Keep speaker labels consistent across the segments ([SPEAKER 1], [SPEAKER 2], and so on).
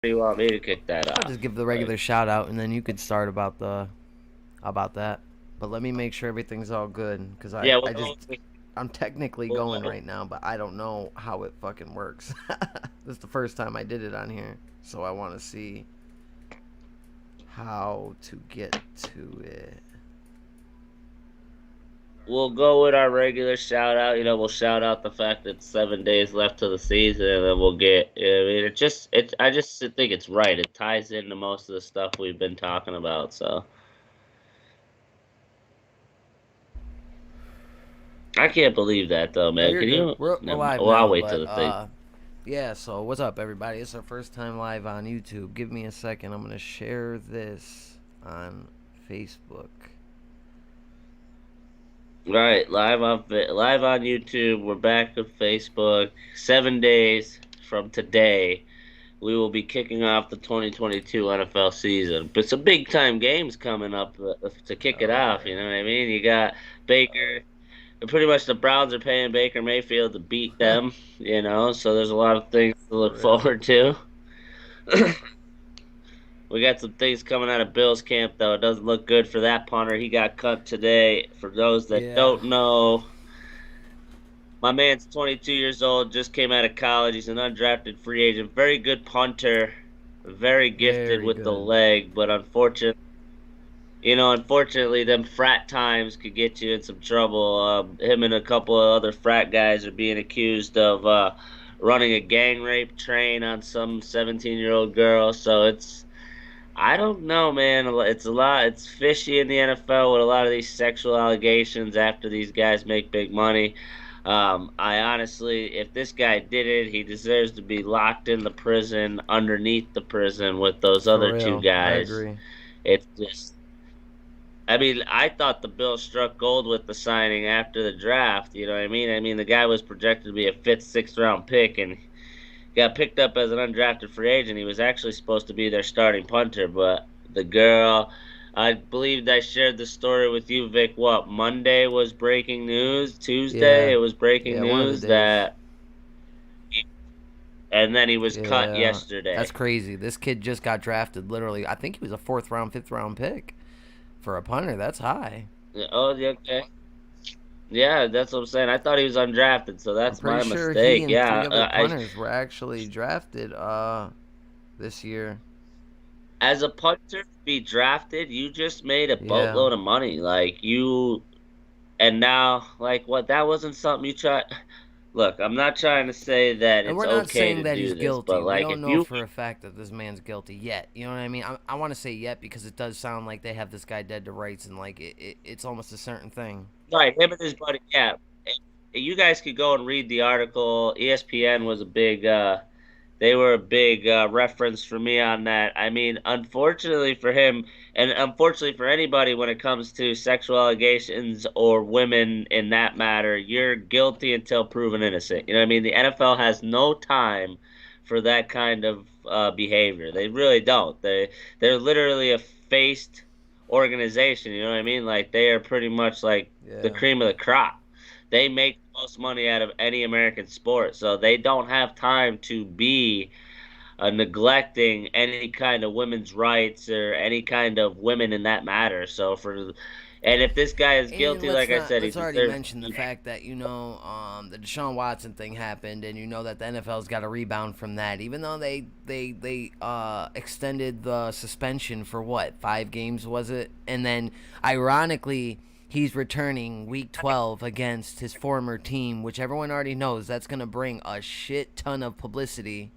[SPEAKER 1] do you want me to kick that
[SPEAKER 2] I'll
[SPEAKER 1] off?
[SPEAKER 2] just give the regular shout out, and then you could start about that. But let me make sure everything's all good, because
[SPEAKER 1] Yeah, we'll
[SPEAKER 2] I
[SPEAKER 1] go.
[SPEAKER 2] just I'm technically
[SPEAKER 1] We'll
[SPEAKER 2] going
[SPEAKER 1] go.
[SPEAKER 2] right now, but I don't know how it fucking works. This is the first time I did it on here, so I want to see how to get to it.
[SPEAKER 1] We'll go with our regular shout out. We'll shout out the fact that 7 days left to the season, and then we'll get. I mean, I just think it's right. It ties into most of the stuff we've been talking about. So I can't believe that though,
[SPEAKER 2] Oh,
[SPEAKER 1] man.
[SPEAKER 2] you're
[SPEAKER 1] Can
[SPEAKER 2] good.
[SPEAKER 1] you?
[SPEAKER 2] We're
[SPEAKER 1] Never mind.
[SPEAKER 2] live
[SPEAKER 1] Well, I'll
[SPEAKER 2] now,
[SPEAKER 1] wait till
[SPEAKER 2] but
[SPEAKER 1] the thing.
[SPEAKER 2] yeah. So what's up, everybody? It's our first time live on YouTube. Give me a second. I'm gonna share this on Facebook.
[SPEAKER 1] Right, live on YouTube. We're back to Facebook. 7 days from today, we will be kicking off the 2022 NFL season. But some big time games coming up to kick it
[SPEAKER 2] Oh
[SPEAKER 1] off. You
[SPEAKER 2] yeah.
[SPEAKER 1] know what I mean? You got Baker. Pretty much the Browns are paying Baker Mayfield to beat them. So there's a lot of things to
[SPEAKER 2] For
[SPEAKER 1] look
[SPEAKER 2] real.
[SPEAKER 1] forward to. We got some things coming out of Bill's camp, though. It doesn't look good for that punter. He got cut today. For those that
[SPEAKER 2] Yeah.
[SPEAKER 1] don't know, my man's 22 years old, just came out of college. He's an undrafted free agent. Very good punter, very gifted
[SPEAKER 2] Very
[SPEAKER 1] with the
[SPEAKER 2] good.
[SPEAKER 1] leg, but unfortunately, them frat times could get you in some trouble. Him and a couple of other frat guys are being accused of running a gang rape train on some 17-year-old girl. So I don't know, man. It's a lot. It's fishy in the NFL with a lot of these sexual allegations after these guys make big money. I honestly, if this guy did it, he deserves to be locked in the prison underneath the prison with those
[SPEAKER 2] For
[SPEAKER 1] other two
[SPEAKER 2] real. I
[SPEAKER 1] guys.
[SPEAKER 2] agree.
[SPEAKER 1] It's just, I mean, I thought the Bills struck gold with the signing after the draft. You know what I mean? I mean, the guy was projected to be a fifth, sixth round pick, and got picked up as an undrafted free agent. He was actually supposed to be their starting punter, but the girl, I believe I shared the story with you, Vic. What, Monday was breaking news? Tuesday
[SPEAKER 2] Yeah.
[SPEAKER 1] it was breaking
[SPEAKER 2] Yeah, one of the
[SPEAKER 1] news
[SPEAKER 2] days.
[SPEAKER 1] that, and then he was cut
[SPEAKER 2] Yeah. That's
[SPEAKER 1] yesterday.
[SPEAKER 2] crazy. This kid just got drafted literally. I think he was a fourth round, fifth round pick. For a punter, that's high.
[SPEAKER 1] Oh, yeah, okay. Yeah, that's what I'm saying. I thought he was undrafted, so
[SPEAKER 2] I'm
[SPEAKER 1] that's
[SPEAKER 2] pretty
[SPEAKER 1] my
[SPEAKER 2] sure he
[SPEAKER 1] mistake.
[SPEAKER 2] and three
[SPEAKER 1] Yeah,
[SPEAKER 2] other punters were actually drafted this year.
[SPEAKER 1] as a punter to be drafted, you just made a
[SPEAKER 2] Yeah.
[SPEAKER 1] boatload of money. Like you And now, like, what? That wasn't something you try. Look, I'm not trying to say that
[SPEAKER 2] And
[SPEAKER 1] it's
[SPEAKER 2] we're not
[SPEAKER 1] okay
[SPEAKER 2] saying
[SPEAKER 1] to
[SPEAKER 2] that he's
[SPEAKER 1] do this, but
[SPEAKER 2] guilty. We
[SPEAKER 1] like,
[SPEAKER 2] don't
[SPEAKER 1] if
[SPEAKER 2] know
[SPEAKER 1] you
[SPEAKER 2] for a fact that this man's guilty yet. You know what I mean? I want to say yet because it does sound like they have this guy dead to rights, and like it's almost a certain thing.
[SPEAKER 1] right, him and his buddy, yeah, you guys could go and read the article. ESPN was a big, they were a big reference for me on that. I mean, unfortunately for him, and unfortunately for anybody when it comes to sexual allegations or women in that matter, you're guilty until proven innocent. You know what I mean? The NFL has no time for that kind of behavior. They really don't. They're literally a faced organization. You know what I mean? Like they are pretty much like the
[SPEAKER 2] Yeah.
[SPEAKER 1] cream of the crop. They make the most money out of any American sport, so they don't have time to be neglecting any kind of women's rights or any kind of women in that matter. And if this guy is
[SPEAKER 2] And
[SPEAKER 1] guilty, like I said, he
[SPEAKER 2] let's already
[SPEAKER 1] deserves.
[SPEAKER 2] mention the fact that the Deshaun Watson thing happened, and you know that the NFL's got a rebound from that. Even though they extended the suspension for what 5 games was it, and then ironically he's returning week 12 against his former team, which everyone already knows that's gonna bring a shit ton of publicity.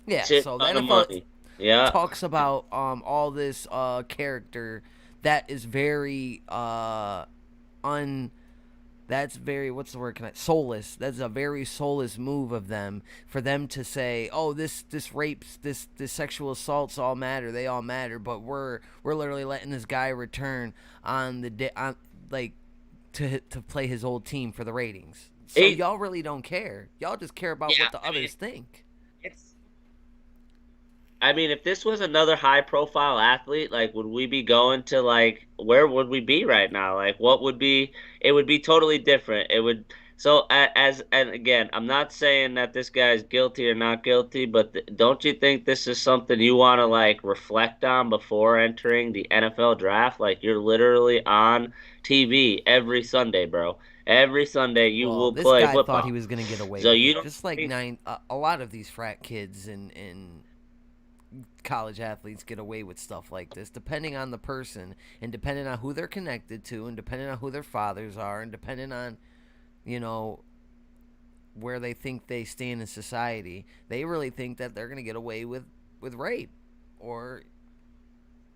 [SPEAKER 2] Yeah,
[SPEAKER 1] Shit
[SPEAKER 2] so the
[SPEAKER 1] ton of
[SPEAKER 2] NFL
[SPEAKER 1] money. Yeah.
[SPEAKER 2] talks about all this character that is very un that's very what's the word can I soulless. That's a very soulless move of them for them to say, "Oh, this rapes, this sexual assaults all matter. They all matter, but we're literally letting this guy return on the day on like to play his old team for the ratings." So
[SPEAKER 1] He,
[SPEAKER 2] y'all really don't care. Y'all just care about
[SPEAKER 1] yeah,
[SPEAKER 2] what the
[SPEAKER 1] I mean,
[SPEAKER 2] others think.
[SPEAKER 1] it's I mean, if this was another high profile athlete, like, would we be going to, like, where would we be right now? Like, what would be, it would be totally different. So as and again, I'm not saying that this guy's guilty or not guilty, but don't you think this is something you want to like reflect on before entering the NFL draft? Like you're literally on TV every Sunday, bro. Every Sunday you
[SPEAKER 2] Well,
[SPEAKER 1] will
[SPEAKER 2] this
[SPEAKER 1] play
[SPEAKER 2] guy thought he
[SPEAKER 1] football.
[SPEAKER 2] was gonna get away
[SPEAKER 1] So
[SPEAKER 2] with
[SPEAKER 1] you
[SPEAKER 2] it,
[SPEAKER 1] don't
[SPEAKER 2] just like
[SPEAKER 1] think,
[SPEAKER 2] a lot of these frat kids and college athletes get away with stuff like this, depending on the person and depending on who they're connected to, and depending on who their fathers are, and depending on you know where they think they stand in society. They really think that they're gonna get away with rape or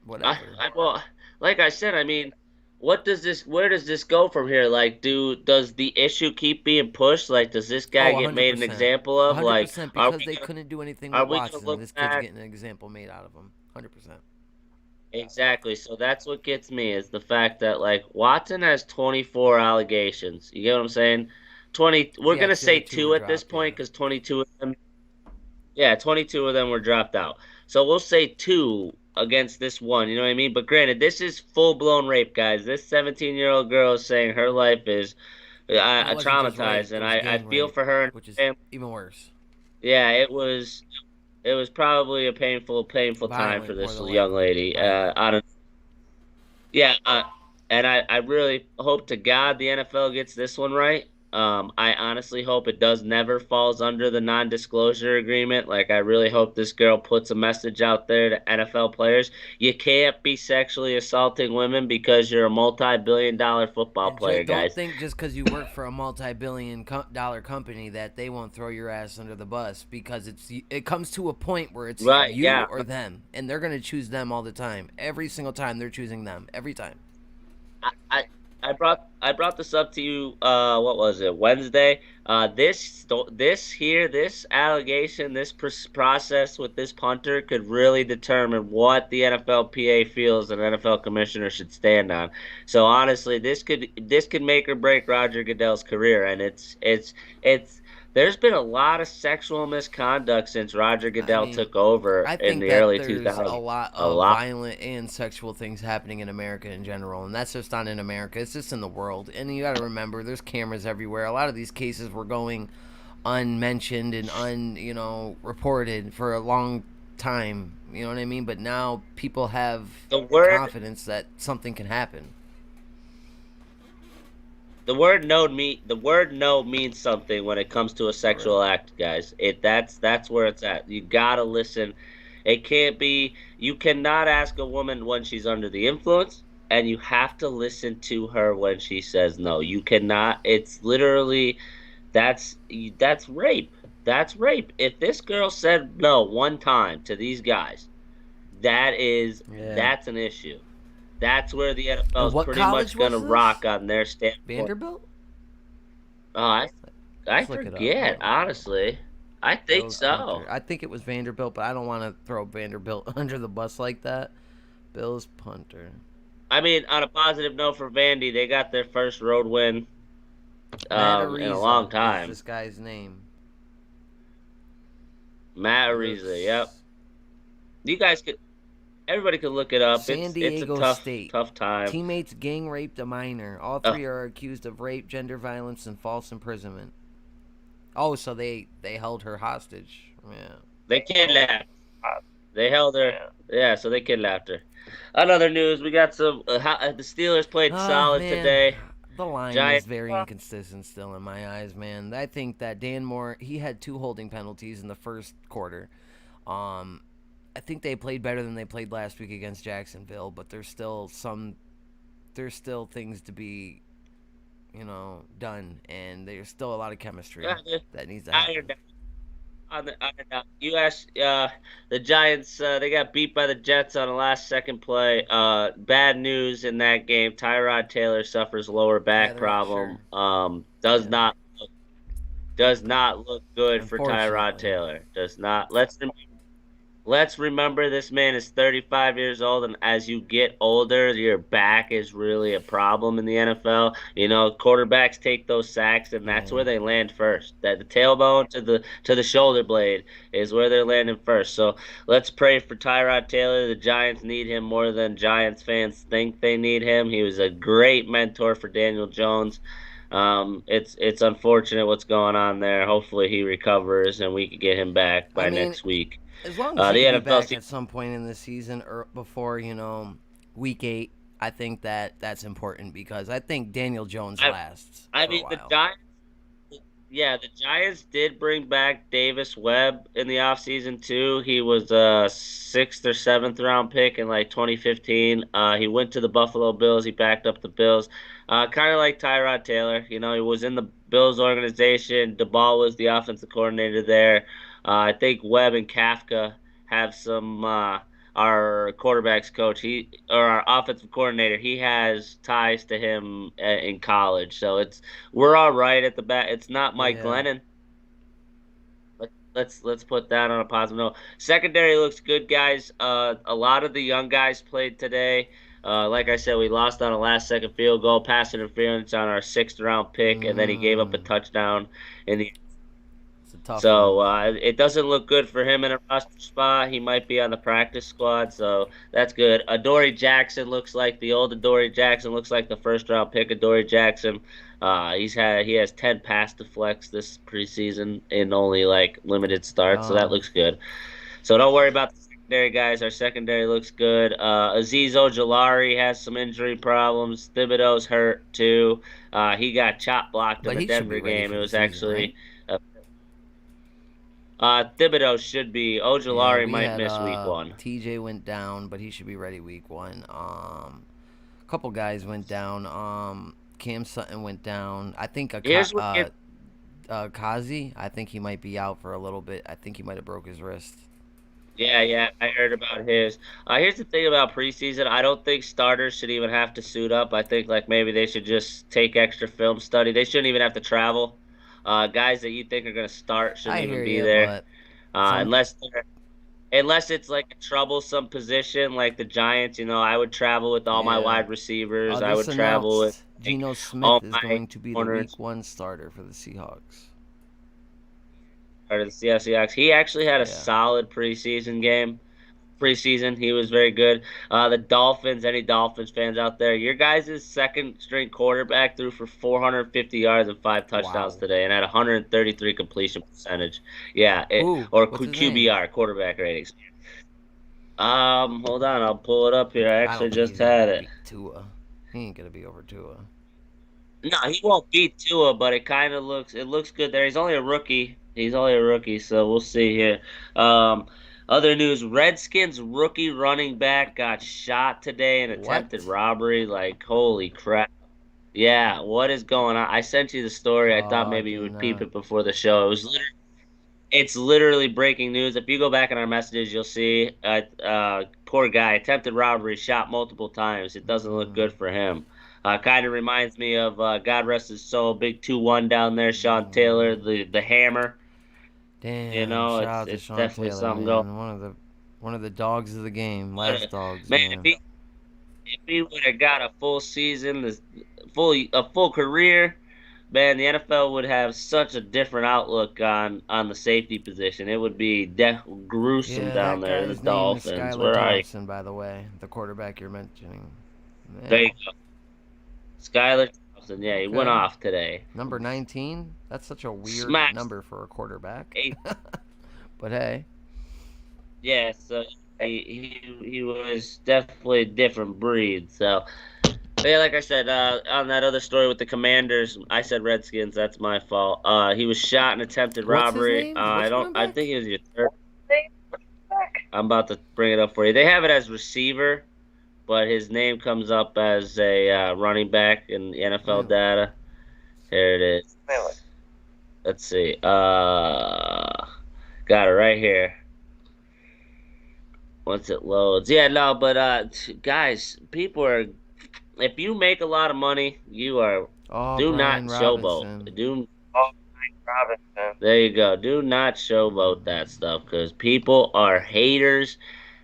[SPEAKER 2] whatever.
[SPEAKER 1] well, like I said, I mean, where does this go from here? Like, does the issue keep being pushed? Like, does this guy
[SPEAKER 2] Oh,
[SPEAKER 1] get made an
[SPEAKER 2] 100%.
[SPEAKER 1] example of? Like,
[SPEAKER 2] 100%
[SPEAKER 1] are
[SPEAKER 2] because
[SPEAKER 1] we
[SPEAKER 2] they
[SPEAKER 1] gonna
[SPEAKER 2] couldn't do anything
[SPEAKER 1] are
[SPEAKER 2] with
[SPEAKER 1] we gonna
[SPEAKER 2] Watson.
[SPEAKER 1] look
[SPEAKER 2] This kid's
[SPEAKER 1] back?
[SPEAKER 2] getting an example made out of him. 100%.
[SPEAKER 1] Exactly. So that's what gets me is the fact that like Watson has 24 allegations. You get what I'm saying? 20, we're
[SPEAKER 2] Yeah,
[SPEAKER 1] gonna
[SPEAKER 2] because the other
[SPEAKER 1] say
[SPEAKER 2] two were
[SPEAKER 1] two at this
[SPEAKER 2] dropped,
[SPEAKER 1] point
[SPEAKER 2] yeah.
[SPEAKER 1] because 22 of them, yeah, 22 of them were dropped out. So we'll say two against this one, you know what I mean? But granted, this is full-blown rape, guys. This 17-year-old girl is saying her life is
[SPEAKER 2] And it wasn't just
[SPEAKER 1] traumatized,
[SPEAKER 2] rape, it
[SPEAKER 1] and
[SPEAKER 2] was
[SPEAKER 1] I
[SPEAKER 2] gang
[SPEAKER 1] feel
[SPEAKER 2] rape,
[SPEAKER 1] for her and
[SPEAKER 2] which is
[SPEAKER 1] her family.
[SPEAKER 2] even worse.
[SPEAKER 1] Yeah, it was probably a painful time for
[SPEAKER 2] Violent, more
[SPEAKER 1] this
[SPEAKER 2] than
[SPEAKER 1] young
[SPEAKER 2] likely.
[SPEAKER 1] lady.
[SPEAKER 2] Violent.
[SPEAKER 1] Yeah, and I really hope to God the NFL gets this one right. I honestly hope it does never falls under the non-disclosure agreement. Like, I really hope this girl puts a message out there to NFL players. You can't be sexually assaulting women because you're a multi-billion-dollar football
[SPEAKER 2] And
[SPEAKER 1] player,
[SPEAKER 2] don't
[SPEAKER 1] guys.
[SPEAKER 2] think just because you work for a multi-billion dollar company that they won't throw your ass under the bus, because it comes to a point where it's
[SPEAKER 1] Right,
[SPEAKER 2] you
[SPEAKER 1] yeah.
[SPEAKER 2] or them, and they're gonna choose them all the time. Every single time they're choosing them. Every time.
[SPEAKER 1] I, I I brought this up to you what was it, Wednesday? This allegation, process with this punter could really determine what the NFLPA feels an NFL commissioner should stand on. So honestly, this could make or break Roger Goodell's career, and it's there's been a lot of sexual misconduct since Roger
[SPEAKER 2] I
[SPEAKER 1] Goodell
[SPEAKER 2] mean,
[SPEAKER 1] took over
[SPEAKER 2] I
[SPEAKER 1] in
[SPEAKER 2] think
[SPEAKER 1] the
[SPEAKER 2] that
[SPEAKER 1] early
[SPEAKER 2] there's a
[SPEAKER 1] 2000s.
[SPEAKER 2] lot
[SPEAKER 1] A
[SPEAKER 2] of
[SPEAKER 1] lot.
[SPEAKER 2] violent and sexual things happening in America in general, and that's just not in America. It's just in the world. And you got to remember, there's cameras everywhere. A lot of these cases were going unmentioned and reported for a long time. You know what I mean? But now people have
[SPEAKER 1] The word
[SPEAKER 2] confidence that something can happen.
[SPEAKER 1] The word no means something when it comes to a
[SPEAKER 2] For real.
[SPEAKER 1] sexual act, guys. That's where it's at. You gotta listen. It can't be you cannot ask a woman when she's under the influence, and you have to listen to her when she says no. You cannot, it's literally that's that's rape. That's rape. If this girl said no one time to these guys,
[SPEAKER 2] Yeah.
[SPEAKER 1] that's an issue. That's where the NFL
[SPEAKER 2] And
[SPEAKER 1] is
[SPEAKER 2] what
[SPEAKER 1] pretty
[SPEAKER 2] college
[SPEAKER 1] much gonna
[SPEAKER 2] was this?
[SPEAKER 1] rock on their standpoint.
[SPEAKER 2] Vanderbilt?
[SPEAKER 1] Oh, I
[SPEAKER 2] Let's look it up. Hold
[SPEAKER 1] forget,
[SPEAKER 2] on.
[SPEAKER 1] honestly. I think
[SPEAKER 2] Bills
[SPEAKER 1] so.
[SPEAKER 2] punter. I think it was Vanderbilt, but I don't want to throw Vanderbilt under the bus like that. Bills punter.
[SPEAKER 1] I mean, on a positive note for Vandy, they got their first road win
[SPEAKER 2] Matt
[SPEAKER 1] in a long
[SPEAKER 2] Ariza is
[SPEAKER 1] time.
[SPEAKER 2] this guy's name.
[SPEAKER 1] Matt
[SPEAKER 2] He
[SPEAKER 1] Ariza, yep.
[SPEAKER 2] lives
[SPEAKER 1] You guys could everybody could look it up.
[SPEAKER 2] San
[SPEAKER 1] It's a
[SPEAKER 2] Diego State.
[SPEAKER 1] tough time.
[SPEAKER 2] Teammates gang raped a minor. All
[SPEAKER 1] Uh,
[SPEAKER 2] three are accused of rape, gender violence, and false imprisonment. Oh, so they held her hostage. Yeah.
[SPEAKER 1] they kidnapped. They held her. Yeah, so they kidnapped her. Another news, we got some the Steelers played solid
[SPEAKER 2] Man,
[SPEAKER 1] today.
[SPEAKER 2] the line is
[SPEAKER 1] Giants.
[SPEAKER 2] very inconsistent still in my eyes, man. I think that Dan Moore, he had two holding penalties in the first quarter. Um, I think they played better than they played last week against Jacksonville, but there's still things to be, done, and there's still a lot of
[SPEAKER 1] Yeah,
[SPEAKER 2] chemistry
[SPEAKER 1] they're
[SPEAKER 2] that needs to
[SPEAKER 1] ironed
[SPEAKER 2] happen.
[SPEAKER 1] out. On the U.S. The Giants they got beat by the Jets on a last second play. Bad news in that game. Tyrod Taylor suffers lower
[SPEAKER 2] Yeah,
[SPEAKER 1] back
[SPEAKER 2] they're not
[SPEAKER 1] problem.
[SPEAKER 2] sure. Yeah,
[SPEAKER 1] Does not look good for Tyrod
[SPEAKER 2] unfortunately.
[SPEAKER 1] Taylor. Does not. Let's remember this man is 35 years old, and as you get older, your back is really a problem in the NFL. You know, quarterbacks take those sacks, and that's where
[SPEAKER 2] Yeah.
[SPEAKER 1] they land first. That the tailbone to the shoulder blade is where they're landing first. So let's pray for Tyrod Taylor. The Giants need him more than Giants fans think they need him. He was a great mentor for Daniel Jones. It's unfortunate what's going on there. Hopefully he recovers and we can get him back
[SPEAKER 2] I
[SPEAKER 1] by
[SPEAKER 2] mean,
[SPEAKER 1] next week.
[SPEAKER 2] as long as he
[SPEAKER 1] The
[SPEAKER 2] could be
[SPEAKER 1] NFL
[SPEAKER 2] back
[SPEAKER 1] season,
[SPEAKER 2] at some point in the season or before, week 8, I think that's important because I think Daniel Jones
[SPEAKER 1] I,
[SPEAKER 2] lasts
[SPEAKER 1] I
[SPEAKER 2] for a
[SPEAKER 1] mean the
[SPEAKER 2] while.
[SPEAKER 1] Giants. Yeah, the Giants did bring back Davis Webb in the offseason too. He was a sixth or seventh round pick in like 2015. He went to the Buffalo Bills. He backed up the Bills. Kind of like Tyrod Taylor. He was in the Bills organization. DeBall was the offensive coordinator there. I think Webb and Kafka have some. Our quarterbacks coach, he or our offensive coordinator, he has ties to him in college. So we're all right at the back. It's not Mike
[SPEAKER 2] Yeah.
[SPEAKER 1] Glennon. Let's put that on a positive note. Secondary looks good, guys. A lot of the young guys played today. Like I said, we lost on a last second field goal, pass interference on our sixth round pick, and then he gave up a
[SPEAKER 2] Mm,
[SPEAKER 1] touchdown in the
[SPEAKER 2] it's a tough
[SPEAKER 1] so
[SPEAKER 2] one.
[SPEAKER 1] it doesn't look good for him in a roster spot. He might be on the practice squad, so that's good. Adoree Jackson looks like the old Adoree Jackson. Looks like the first round pick. Adoree Jackson. He has 10 pass deflects this preseason in only like limited starts, so that
[SPEAKER 2] Oh,
[SPEAKER 1] looks good. So don't worry about the secondary guys. Our secondary looks good. Azeez Ojulari has some injury problems. Thibodeau's hurt too. He got chop blocked in
[SPEAKER 2] but
[SPEAKER 1] the
[SPEAKER 2] he should be
[SPEAKER 1] Denver
[SPEAKER 2] ready
[SPEAKER 1] game.
[SPEAKER 2] for
[SPEAKER 1] It
[SPEAKER 2] the
[SPEAKER 1] was
[SPEAKER 2] season, right?
[SPEAKER 1] actually Thibodeau should be.
[SPEAKER 2] Yeah,
[SPEAKER 1] Ojulari
[SPEAKER 2] we
[SPEAKER 1] might
[SPEAKER 2] had
[SPEAKER 1] miss week one.
[SPEAKER 2] TJ went down, but he should be ready week 1. A couple guys went down. Cam Sutton went down. I think
[SPEAKER 1] Here's what gets.
[SPEAKER 2] Kazi, I think he might be out for a little bit. I think he might have broke his wrist.
[SPEAKER 1] Yeah, yeah, I heard about his. Here's the thing about preseason. I don't think starters should even have to suit up. I think like maybe they should just take extra film study. They shouldn't even have to travel. Guys that you think are going to start shouldn't
[SPEAKER 2] I
[SPEAKER 1] even
[SPEAKER 2] hear
[SPEAKER 1] be
[SPEAKER 2] you,
[SPEAKER 1] there,
[SPEAKER 2] but some
[SPEAKER 1] unless it's like a troublesome position like the Giants. I would travel with all my
[SPEAKER 2] yeah.
[SPEAKER 1] wide receivers. I
[SPEAKER 2] This
[SPEAKER 1] would travel with
[SPEAKER 2] announced
[SPEAKER 1] like
[SPEAKER 2] Geno Smith
[SPEAKER 1] all
[SPEAKER 2] is
[SPEAKER 1] my
[SPEAKER 2] going to be the
[SPEAKER 1] corners.
[SPEAKER 2] week 1 starter for the Seahawks.
[SPEAKER 1] Or the Seahawks. He actually had a
[SPEAKER 2] Yeah.
[SPEAKER 1] solid preseason game. Preseason, he was very good. The Dolphins, any Dolphins fans out there, your guys' second string quarterback threw for 450 yards and 5 touchdowns
[SPEAKER 2] Wow.
[SPEAKER 1] today and had 133 completion percentage. Yeah,
[SPEAKER 2] Who?
[SPEAKER 1] or
[SPEAKER 2] What's his name?
[SPEAKER 1] QBR, quarterback ratings. Hold on, I'll pull it up here. I
[SPEAKER 2] I
[SPEAKER 1] actually
[SPEAKER 2] don't think
[SPEAKER 1] just
[SPEAKER 2] he's even
[SPEAKER 1] had
[SPEAKER 2] gonna
[SPEAKER 1] it.
[SPEAKER 2] beat Tua. He ain't gonna be over Tua.
[SPEAKER 1] No, he won't beat Tua, but it looks good there. He's only a rookie. So we'll see here. Um, Other news: Redskins rookie running back got shot today in attempted
[SPEAKER 2] What?
[SPEAKER 1] robbery. Like, holy crap! Yeah, what is going on? I sent you the story. I thought
[SPEAKER 2] I
[SPEAKER 1] maybe you
[SPEAKER 2] did
[SPEAKER 1] would peep
[SPEAKER 2] not.
[SPEAKER 1] it before the show. It's literally breaking news. If you go back in our messages, you'll see. Poor guy, attempted robbery, shot multiple times. It doesn't look
[SPEAKER 2] Mm,
[SPEAKER 1] good for him. Kind of reminds me of God rest his soul, big 2-1 down there, Sean Taylor,
[SPEAKER 2] mm.
[SPEAKER 1] the Hammer.
[SPEAKER 2] Damn! Shout
[SPEAKER 1] It's
[SPEAKER 2] out to
[SPEAKER 1] it's
[SPEAKER 2] Sean
[SPEAKER 1] definitely
[SPEAKER 2] Taylor,
[SPEAKER 1] something going.
[SPEAKER 2] man. One of the dogs of the game. Last dogs,
[SPEAKER 1] Man,
[SPEAKER 2] man.
[SPEAKER 1] if he would have got a full season, a full career, man, the NFL would have such a different outlook on the safety position. It would be gruesome
[SPEAKER 2] Yeah,
[SPEAKER 1] down
[SPEAKER 2] that
[SPEAKER 1] there. The
[SPEAKER 2] guy's name is
[SPEAKER 1] Dolphins,
[SPEAKER 2] Skylar
[SPEAKER 1] where are you?
[SPEAKER 2] Thompson, by the way, the quarterback you're mentioning.
[SPEAKER 1] There
[SPEAKER 2] Yeah.
[SPEAKER 1] you go. Skylar Thompson, yeah, he went
[SPEAKER 2] Okay.
[SPEAKER 1] off today.
[SPEAKER 2] Number 19. That's such a weird
[SPEAKER 1] Smashed
[SPEAKER 2] number for a quarterback.
[SPEAKER 1] eight.
[SPEAKER 2] But hey.
[SPEAKER 1] Yeah, so he was definitely a different breed. So yeah, like I said, on that other story with the Commanders, I said Redskins. That's my fault. He was shot in attempted
[SPEAKER 2] What's his
[SPEAKER 1] robbery.
[SPEAKER 2] name? Which running
[SPEAKER 1] I
[SPEAKER 2] back?
[SPEAKER 1] think it was your third. I'm about to bring it up for you. They have it as receiver, but his name comes up as a running back in the NFL
[SPEAKER 2] Really?
[SPEAKER 1] data. Here it is. Let's see. Got it right here. Once it loads. Yeah, no, but guys, people are. If you make a lot of money, you are.
[SPEAKER 2] Oh,
[SPEAKER 1] Do not
[SPEAKER 2] Brian
[SPEAKER 1] showboat.
[SPEAKER 2] Robinson.
[SPEAKER 1] Do. There you go. Do not showboat that stuff because people are haters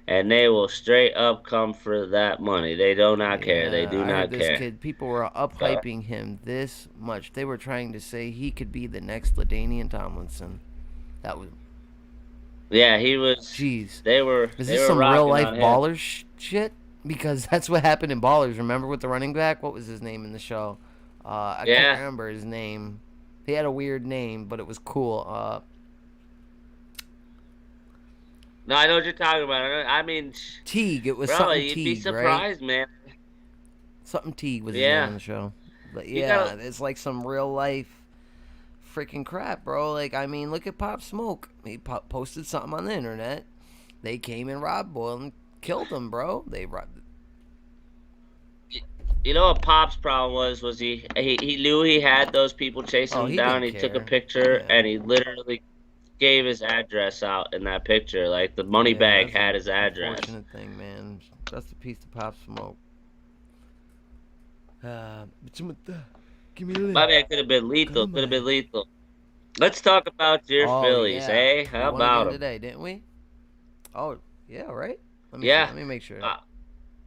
[SPEAKER 1] and they will straight up come for that money. They do not care. They
[SPEAKER 2] Yeah,
[SPEAKER 1] do
[SPEAKER 2] I heard
[SPEAKER 1] not
[SPEAKER 2] this
[SPEAKER 1] care.
[SPEAKER 2] kid. People were
[SPEAKER 1] So,
[SPEAKER 2] uphyping him this much. They were trying to say he could be the next Ladainian Tomlinson. That was,
[SPEAKER 1] yeah, he was.
[SPEAKER 2] jeez.
[SPEAKER 1] They were.
[SPEAKER 2] Is
[SPEAKER 1] They
[SPEAKER 2] this
[SPEAKER 1] were
[SPEAKER 2] some real
[SPEAKER 1] rocking
[SPEAKER 2] life
[SPEAKER 1] on him.
[SPEAKER 2] ballers shit? Because that's what happened in Ballers. Remember with the running back? What was his name in the show? I can't
[SPEAKER 1] Yeah.
[SPEAKER 2] remember his name. He had a weird name, but it was cool.
[SPEAKER 1] No, I know what you're talking about. I mean,
[SPEAKER 2] Teague. It was
[SPEAKER 1] bro,
[SPEAKER 2] something
[SPEAKER 1] you'd be
[SPEAKER 2] Teague, right?
[SPEAKER 1] surprised, man.
[SPEAKER 2] Something Teague was his name
[SPEAKER 1] Yeah.
[SPEAKER 2] on the show. But
[SPEAKER 1] You gotta.
[SPEAKER 2] yeah, it's like some real life freaking crap, bro. Like, I mean, look at Pop Smoke. He posted something on the internet. They came and robbed Boyle and killed him, bro. They robbed.
[SPEAKER 1] You know what Pop's problem was? Was he knew he had those people chasing
[SPEAKER 2] Oh,
[SPEAKER 1] him
[SPEAKER 2] he
[SPEAKER 1] down.
[SPEAKER 2] didn't
[SPEAKER 1] He took a
[SPEAKER 2] care.
[SPEAKER 1] picture
[SPEAKER 2] Yeah.
[SPEAKER 1] and he literally gave his address out in that picture. Like the money
[SPEAKER 2] Yeah,
[SPEAKER 1] bag
[SPEAKER 2] that's
[SPEAKER 1] had
[SPEAKER 2] an
[SPEAKER 1] his address.
[SPEAKER 2] unfortunate thing, man. Rest in peace to Pop Smoke. Give me the
[SPEAKER 1] My man could have been lethal. Could have been
[SPEAKER 2] man.
[SPEAKER 1] lethal. Let's talk about your
[SPEAKER 2] Oh
[SPEAKER 1] Phillies,
[SPEAKER 2] yeah,
[SPEAKER 1] eh?
[SPEAKER 2] we
[SPEAKER 1] How
[SPEAKER 2] won
[SPEAKER 1] about
[SPEAKER 2] again
[SPEAKER 1] them?
[SPEAKER 2] today, didn't we? Oh yeah, right. Let me see.
[SPEAKER 1] Yeah.
[SPEAKER 2] Let me make sure.
[SPEAKER 1] Uh,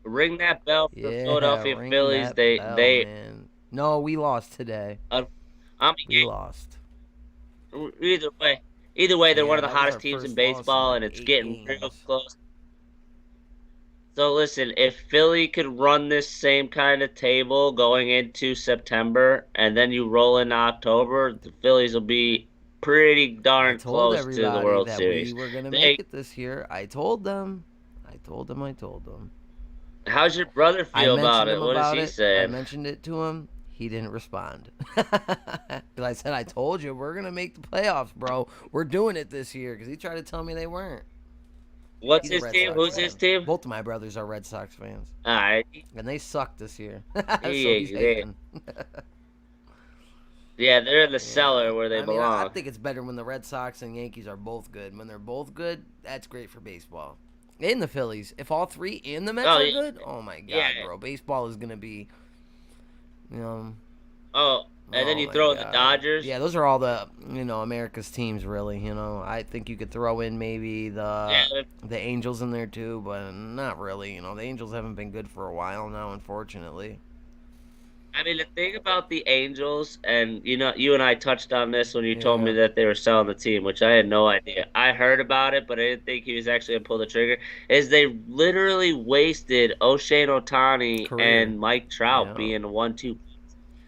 [SPEAKER 1] Ring that bell for the
[SPEAKER 2] Yeah,
[SPEAKER 1] Philadelphia
[SPEAKER 2] ring
[SPEAKER 1] Phillies.
[SPEAKER 2] that
[SPEAKER 1] They
[SPEAKER 2] bell,
[SPEAKER 1] they.
[SPEAKER 2] man. No, we lost today.
[SPEAKER 1] Uh, I'm
[SPEAKER 2] We lost.
[SPEAKER 1] either way. Either way, they're one
[SPEAKER 2] Yeah,
[SPEAKER 1] of the
[SPEAKER 2] that was
[SPEAKER 1] hottest
[SPEAKER 2] our
[SPEAKER 1] teams in
[SPEAKER 2] first loss in
[SPEAKER 1] baseball,
[SPEAKER 2] like
[SPEAKER 1] and it's
[SPEAKER 2] 8
[SPEAKER 1] getting real
[SPEAKER 2] games.
[SPEAKER 1] close. So listen, if Philly could run this same kind of table going into September, and then you roll into October, the Phillies will be pretty
[SPEAKER 2] I
[SPEAKER 1] darn
[SPEAKER 2] told
[SPEAKER 1] close to the
[SPEAKER 2] everybody
[SPEAKER 1] World
[SPEAKER 2] that we
[SPEAKER 1] Series.
[SPEAKER 2] were gonna make
[SPEAKER 1] They,
[SPEAKER 2] it this year. I told them. I told them. I told them.
[SPEAKER 1] how's your brother
[SPEAKER 2] I
[SPEAKER 1] feel about
[SPEAKER 2] mentioned
[SPEAKER 1] it?
[SPEAKER 2] him
[SPEAKER 1] What is
[SPEAKER 2] about
[SPEAKER 1] he
[SPEAKER 2] it. I
[SPEAKER 1] saying?
[SPEAKER 2] mentioned it to him. He didn't respond. Because I said, I told you, we're going to make the playoffs, bro. We're doing it this year. Because he tried to tell me they weren't.
[SPEAKER 1] What's
[SPEAKER 2] He's a
[SPEAKER 1] his
[SPEAKER 2] Red
[SPEAKER 1] team?
[SPEAKER 2] Sox
[SPEAKER 1] Who's his
[SPEAKER 2] fan.
[SPEAKER 1] team?
[SPEAKER 2] Both of my brothers are Red Sox fans.
[SPEAKER 1] All right,
[SPEAKER 2] And they suck this year. So he's
[SPEAKER 1] they,
[SPEAKER 2] hating.
[SPEAKER 1] yeah, they're in the
[SPEAKER 2] Yeah.
[SPEAKER 1] cellar where they
[SPEAKER 2] I mean, I
[SPEAKER 1] belong.
[SPEAKER 2] think it's better when the Red Sox and Yankees are both good. When they're both good, that's great for baseball. And the Phillies. If all three and the Mets
[SPEAKER 1] Oh,
[SPEAKER 2] are good, oh my
[SPEAKER 1] yeah.
[SPEAKER 2] God, bro. Baseball is going to be, you know.
[SPEAKER 1] Oh, and then
[SPEAKER 2] Oh
[SPEAKER 1] you
[SPEAKER 2] my
[SPEAKER 1] throw in the
[SPEAKER 2] God.
[SPEAKER 1] Dodgers.
[SPEAKER 2] Yeah, those are all the America's teams really. I think you could throw in maybe
[SPEAKER 1] Yeah,
[SPEAKER 2] the Angels in there too, but not really. The Angels haven't been good for a while now, unfortunately.
[SPEAKER 1] I mean, the thing about the Angels, and you and I touched on this when you told me
[SPEAKER 2] Yeah,
[SPEAKER 1] that they were selling the team, which I had no idea. I heard about it, but I didn't think he was actually gonna pull the trigger. Is they literally wasted O'Shane Ohtani
[SPEAKER 2] career.
[SPEAKER 1] and Mike Trout
[SPEAKER 2] Yeah.
[SPEAKER 1] being the 1-2.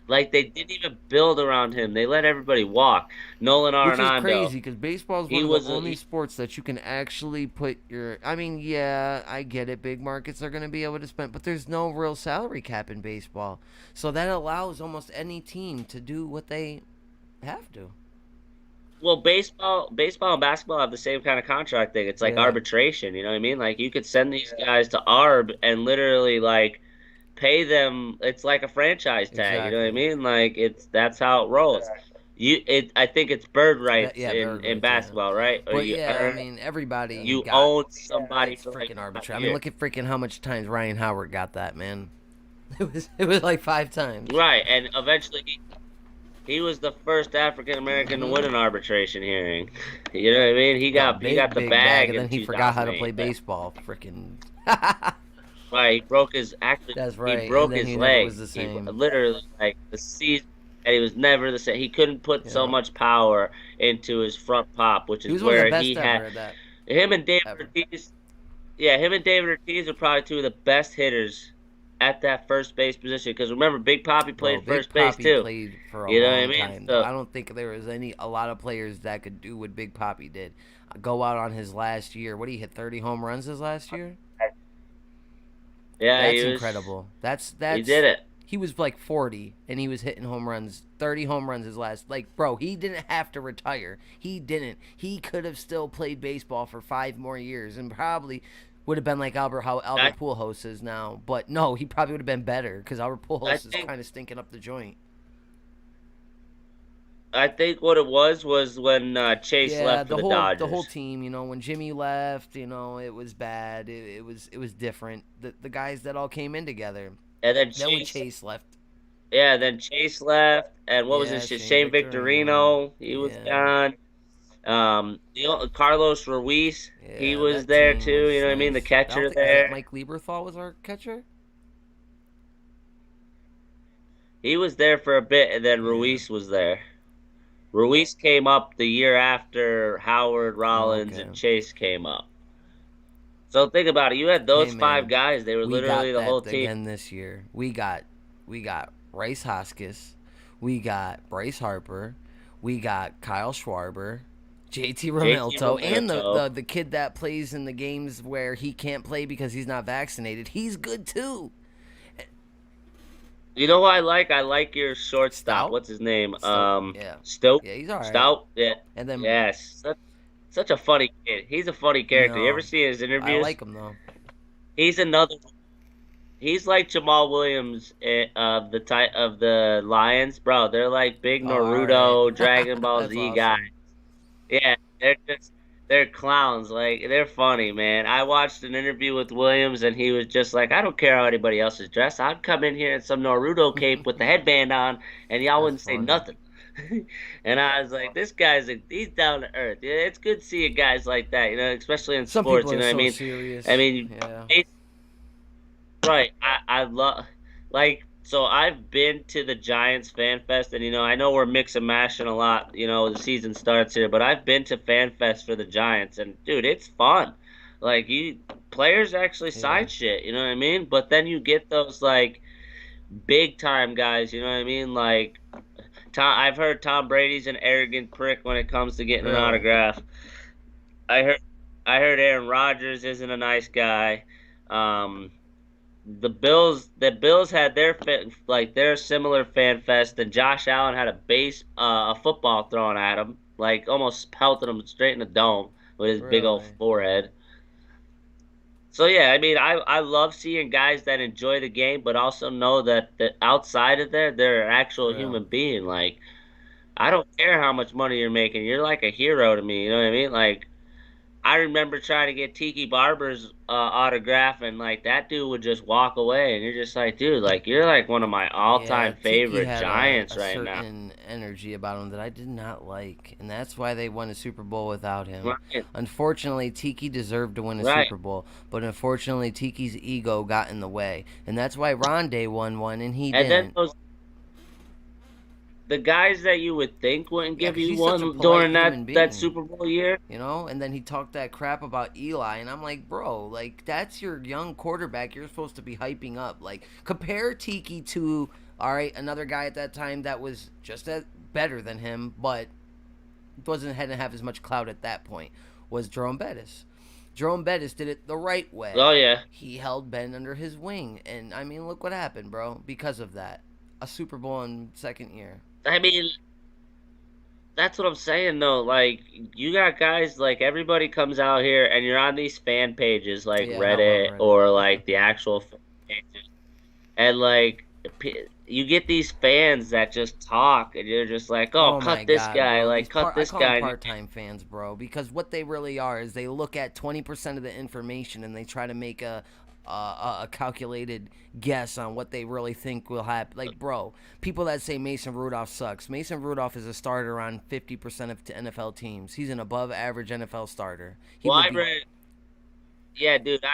[SPEAKER 1] Like they didn't even build around him. They let everybody walk. Nolan
[SPEAKER 2] Which is
[SPEAKER 1] Arenado,
[SPEAKER 2] crazy because baseball is
[SPEAKER 1] he
[SPEAKER 2] one of the
[SPEAKER 1] was
[SPEAKER 2] only sports that you can actually put your. I mean, yeah, I get it. Big markets are going to be able to spend, but there's no real salary cap in baseball. So that allows almost any team to do what they have to.
[SPEAKER 1] well, baseball and basketball have the same kind of contract thing. It's like
[SPEAKER 2] Yeah,
[SPEAKER 1] arbitration. You know what I mean? Like you could send these guys to arb and literally like pay them. It's like a franchise tag. You know what I
[SPEAKER 2] exactly.
[SPEAKER 1] mean? Like that's how it rolls. I think it's bird rights
[SPEAKER 2] Yeah,
[SPEAKER 1] in
[SPEAKER 2] bird rights, yeah.
[SPEAKER 1] basketball, right? Or
[SPEAKER 2] But yeah, I mean, everybody
[SPEAKER 1] you
[SPEAKER 2] got
[SPEAKER 1] own somebody
[SPEAKER 2] it's
[SPEAKER 1] for like
[SPEAKER 2] freaking
[SPEAKER 1] 5
[SPEAKER 2] arbitrary. I mean,
[SPEAKER 1] years.
[SPEAKER 2] look at freaking how much times Ryan Howard got that, man. It was like 5 times.
[SPEAKER 1] Right, and eventually he was the first African American to win
[SPEAKER 2] Hmm.
[SPEAKER 1] an arbitration hearing. You know what I mean? He
[SPEAKER 2] Got a
[SPEAKER 1] got the
[SPEAKER 2] big bag,
[SPEAKER 1] bag
[SPEAKER 2] and
[SPEAKER 1] in
[SPEAKER 2] then he forgot how to play
[SPEAKER 1] 2008.
[SPEAKER 2] baseball. Freaking.
[SPEAKER 1] Right, he broke his actually
[SPEAKER 2] That's
[SPEAKER 1] he
[SPEAKER 2] right. And
[SPEAKER 1] broke
[SPEAKER 2] then
[SPEAKER 1] his
[SPEAKER 2] he never was
[SPEAKER 1] leg.
[SPEAKER 2] the
[SPEAKER 1] He
[SPEAKER 2] same.
[SPEAKER 1] literally like the season, and he was never the same. He couldn't put so
[SPEAKER 2] Yeah.
[SPEAKER 1] much power into his front pop, which
[SPEAKER 2] He
[SPEAKER 1] is
[SPEAKER 2] was one of the
[SPEAKER 1] where he
[SPEAKER 2] best
[SPEAKER 1] had
[SPEAKER 2] ever at that.
[SPEAKER 1] him and David
[SPEAKER 2] Ever.
[SPEAKER 1] Ortiz. Yeah, him and David Ortiz are probably two of the best hitters at that first base position. Because remember, Big Poppy
[SPEAKER 2] Bro,
[SPEAKER 1] played
[SPEAKER 2] Big
[SPEAKER 1] first base
[SPEAKER 2] Poppy
[SPEAKER 1] too.
[SPEAKER 2] played for a
[SPEAKER 1] You know what I
[SPEAKER 2] long
[SPEAKER 1] mean?
[SPEAKER 2] time, though.
[SPEAKER 1] So
[SPEAKER 2] I don't think there was a lot of players that could do what Big Poppy did. Go out on his last year. What, he hit 30 home runs his last year?
[SPEAKER 1] yeah,
[SPEAKER 2] That's incredible.
[SPEAKER 1] he did it.
[SPEAKER 2] He was like 40 and he was hitting home runs, 30 home runs his last. Like, bro, he didn't have to retire. He didn't. He could have still played baseball for 5 more years and probably would have been like how
[SPEAKER 1] I
[SPEAKER 2] Albert Pujols is now. But no, he probably would have been better because Albert
[SPEAKER 1] I
[SPEAKER 2] Pujols is
[SPEAKER 1] think
[SPEAKER 2] kind of stinking up the joint.
[SPEAKER 1] I think what it was when Chase
[SPEAKER 2] Yeah,
[SPEAKER 1] left for
[SPEAKER 2] the
[SPEAKER 1] the
[SPEAKER 2] whole
[SPEAKER 1] Dodgers.
[SPEAKER 2] team, when Jimmy left, it was bad. It was different. The guys that all came in together.
[SPEAKER 1] And then
[SPEAKER 2] Then when
[SPEAKER 1] Chase,
[SPEAKER 2] Chase left,
[SPEAKER 1] yeah, then Chase left, and what was
[SPEAKER 2] yeah,
[SPEAKER 1] his
[SPEAKER 2] Shane
[SPEAKER 1] Shane
[SPEAKER 2] Victorino.
[SPEAKER 1] Victorino? He was
[SPEAKER 2] Yeah.
[SPEAKER 1] gone. Carlos Ruiz, he
[SPEAKER 2] Yeah,
[SPEAKER 1] was
[SPEAKER 2] that
[SPEAKER 1] there
[SPEAKER 2] team
[SPEAKER 1] too. You
[SPEAKER 2] was
[SPEAKER 1] know what I mean? The
[SPEAKER 2] nice. I don't
[SPEAKER 1] catcher
[SPEAKER 2] think was it
[SPEAKER 1] there,
[SPEAKER 2] Mike Lieberthal was our catcher.
[SPEAKER 1] he was there for a bit, and then
[SPEAKER 2] Yeah.
[SPEAKER 1] Ruiz was there. Ruiz came up the year after Howard,
[SPEAKER 2] Oh,
[SPEAKER 1] Rollins,
[SPEAKER 2] okay.
[SPEAKER 1] and Chase came up. So think about it. You had
[SPEAKER 2] Hey
[SPEAKER 1] those five
[SPEAKER 2] man,
[SPEAKER 1] guys. They were
[SPEAKER 2] we
[SPEAKER 1] literally
[SPEAKER 2] got
[SPEAKER 1] the whole
[SPEAKER 2] that
[SPEAKER 1] team.
[SPEAKER 2] again this year. We got Rice Hoskins. We got Bryce Harper. We got Kyle Schwarber, JT
[SPEAKER 1] JT
[SPEAKER 2] Realmuto, and the,
[SPEAKER 1] Realmuto.
[SPEAKER 2] the the kid that plays in the games where he can't play because he's not vaccinated. He's good too.
[SPEAKER 1] You know what I like? I like your shortstop.
[SPEAKER 2] Stout,
[SPEAKER 1] What's his name?
[SPEAKER 2] Stout, yeah,
[SPEAKER 1] Stoke.
[SPEAKER 2] yeah, he's all right.
[SPEAKER 1] Stout. Yeah.
[SPEAKER 2] And then
[SPEAKER 1] Yes. Such a funny kid. He's a funny character. You ever
[SPEAKER 2] no,
[SPEAKER 1] see his
[SPEAKER 2] I
[SPEAKER 1] interviews?
[SPEAKER 2] like him though.
[SPEAKER 1] He's another. He's like Jamal Williams of the type of the Lions, bro. They're like big
[SPEAKER 2] Oh, all right,
[SPEAKER 1] Naruto, Dragon Ball
[SPEAKER 2] that's
[SPEAKER 1] Z guys.
[SPEAKER 2] awesome.
[SPEAKER 1] Yeah, they're clowns. Like they're funny, man. I watched an interview with Williams, and he was just like, I don't care how anybody else is dressed. I'd come in here in some Naruto cape with the headband on, and y'all
[SPEAKER 2] That's
[SPEAKER 1] wouldn't say
[SPEAKER 2] funny.
[SPEAKER 1] nothing. And I was like, this guy's he's down to earth. Yeah, it's good seeing guys like that, especially in
[SPEAKER 2] Some people
[SPEAKER 1] sports. You
[SPEAKER 2] are
[SPEAKER 1] know what I
[SPEAKER 2] so
[SPEAKER 1] mean? I
[SPEAKER 2] serious.
[SPEAKER 1] mean,
[SPEAKER 2] Yeah,
[SPEAKER 1] right. I love like so I've been to the Giants Fan Fest and I know we're mix and mashing a lot, the season starts here, but I've been to Fan Fest for the Giants and dude, it's fun. Like you players actually
[SPEAKER 2] yeah,
[SPEAKER 1] sign shit, you know what I mean? But then you get those like big time guys, you know what I mean? Like I've heard Tom Brady's an arrogant prick when it comes to getting an
[SPEAKER 2] really.
[SPEAKER 1] autograph. I heard I heard Aaron Rodgers isn't a nice guy. Um the Bills had their similar fan fest, and Josh Allen had a football thrown at him, like almost pelted him straight in the dome with his big old
[SPEAKER 2] Really?
[SPEAKER 1] forehead. So yeah, I mean, I love seeing guys that enjoy the game, but also know that outside of there, they're an actual
[SPEAKER 2] Real.
[SPEAKER 1] human being. Like I don't care how much money you're making, you're like a hero to me. You know what I mean? Like I remember trying to get Tiki Barber's autograph, and like that dude would just walk away, and you're just like, dude, like you're like one of my
[SPEAKER 2] Yeah,
[SPEAKER 1] all-time
[SPEAKER 2] Tiki
[SPEAKER 1] favorite
[SPEAKER 2] had a,
[SPEAKER 1] Giants
[SPEAKER 2] a
[SPEAKER 1] right now.
[SPEAKER 2] certain energy about him that I did not like, and that's why they won a Super Bowl without him.
[SPEAKER 1] Right,
[SPEAKER 2] Unfortunately, Tiki deserved to win a
[SPEAKER 1] right.
[SPEAKER 2] Super Bowl, but unfortunately, Tiki's ego got in the way, and that's why Rondé won one and he
[SPEAKER 1] And then
[SPEAKER 2] didn't.
[SPEAKER 1] the guys that you would think wouldn't
[SPEAKER 2] Yeah,
[SPEAKER 1] give
[SPEAKER 2] because
[SPEAKER 1] you
[SPEAKER 2] he's such a
[SPEAKER 1] one
[SPEAKER 2] polite
[SPEAKER 1] during that
[SPEAKER 2] human
[SPEAKER 1] that
[SPEAKER 2] being.
[SPEAKER 1] Super Bowl year.
[SPEAKER 2] And then he talked that crap about Eli, and I'm like, bro, like that's your young quarterback. You're supposed to be hyping up. Like compare Tiki to, all right, another guy at that time that was just as better than him, but hadn't have as much clout at that point. Was Jerome Bettis. Jerome Bettis did it the right way.
[SPEAKER 1] Oh yeah,
[SPEAKER 2] He held Ben under his wing, and I mean, look what happened, bro. Because of that, a Super Bowl in second year.
[SPEAKER 1] I mean that's what I'm saying though. Like you got guys like everybody comes out here, and you're on these fan pages like
[SPEAKER 2] Yeah, I love
[SPEAKER 1] Reddit
[SPEAKER 2] Reddit.
[SPEAKER 1] or like the actual fan pages. And like you get these fans that just talk, and you're just like, "Oh,
[SPEAKER 2] Oh my
[SPEAKER 1] cut this
[SPEAKER 2] god,
[SPEAKER 1] guy!
[SPEAKER 2] bro.
[SPEAKER 1] Like, cut
[SPEAKER 2] I
[SPEAKER 1] this
[SPEAKER 2] call them
[SPEAKER 1] guy!" And
[SPEAKER 2] part-time fans, bro, because what they really are is they look at 20% of the information and they try to make a calculated guess on what they really think will happen. Like, bro, people that say Mason Rudolph sucks. Mason Rudolph is a starter on 50% of NFL teams. He's an above average NFL starter. He
[SPEAKER 1] well,
[SPEAKER 2] would
[SPEAKER 1] I
[SPEAKER 2] be
[SPEAKER 1] read, yeah, dude,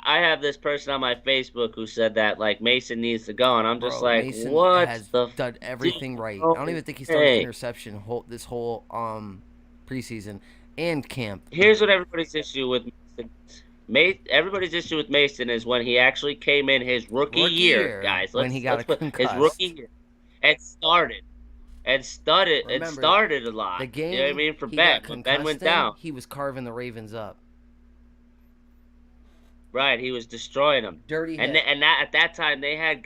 [SPEAKER 1] I have this person on my Facebook who said that like Mason needs to go, and I'm just
[SPEAKER 2] Bro,
[SPEAKER 1] like,
[SPEAKER 2] Mason
[SPEAKER 1] what
[SPEAKER 2] has
[SPEAKER 1] the
[SPEAKER 2] done
[SPEAKER 1] dude?
[SPEAKER 2] everything right. I don't
[SPEAKER 1] No
[SPEAKER 2] even think he's thrown an
[SPEAKER 1] way.
[SPEAKER 2] interception this whole preseason and camp.
[SPEAKER 1] Here's what everybody's issue with Mason. Everybody's issue with Mason is when he actually came in his rookie
[SPEAKER 2] Rookie
[SPEAKER 1] year,
[SPEAKER 2] year
[SPEAKER 1] guys.
[SPEAKER 2] when he got
[SPEAKER 1] Let's
[SPEAKER 2] a
[SPEAKER 1] put his rookie
[SPEAKER 2] concussed.
[SPEAKER 1] year and
[SPEAKER 2] Remember
[SPEAKER 1] started a lot.
[SPEAKER 2] the
[SPEAKER 1] You know what I
[SPEAKER 2] game
[SPEAKER 1] mean? For
[SPEAKER 2] he got
[SPEAKER 1] Ben, when Ben
[SPEAKER 2] concussed
[SPEAKER 1] went
[SPEAKER 2] in,
[SPEAKER 1] down,
[SPEAKER 2] he was carving the Ravens up.
[SPEAKER 1] right? He was destroying them,
[SPEAKER 2] Dirty
[SPEAKER 1] and
[SPEAKER 2] hit.
[SPEAKER 1] and that at that time they had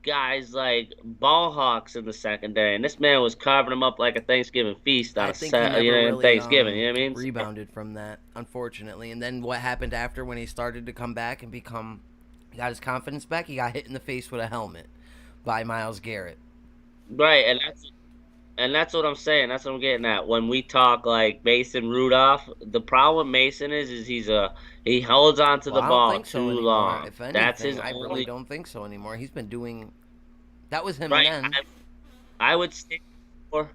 [SPEAKER 1] guys like ball hawks in the secondary, and this man was carving them up like a Thanksgiving feast on
[SPEAKER 2] I
[SPEAKER 1] a
[SPEAKER 2] think he
[SPEAKER 1] set,
[SPEAKER 2] never
[SPEAKER 1] on
[SPEAKER 2] really
[SPEAKER 1] Thanksgiving. You know what I mean? So,
[SPEAKER 2] rebounded from that, unfortunately. And then what happened after when he started to come back and become got his confidence back? He got hit in the face with a helmet by Miles Garrett.
[SPEAKER 1] right, and that's what I'm saying. That's what I'm getting at. When we talk like Mason Rudolph, the problem with Mason is he holds on to
[SPEAKER 2] Well,
[SPEAKER 1] the
[SPEAKER 2] I don't
[SPEAKER 1] ball
[SPEAKER 2] think so
[SPEAKER 1] too
[SPEAKER 2] anymore.
[SPEAKER 1] long.
[SPEAKER 2] If
[SPEAKER 1] That's
[SPEAKER 2] anything,
[SPEAKER 1] his
[SPEAKER 2] I really
[SPEAKER 1] only
[SPEAKER 2] don't think so anymore. He's been doing that was him
[SPEAKER 1] right.
[SPEAKER 2] then.
[SPEAKER 1] I would say before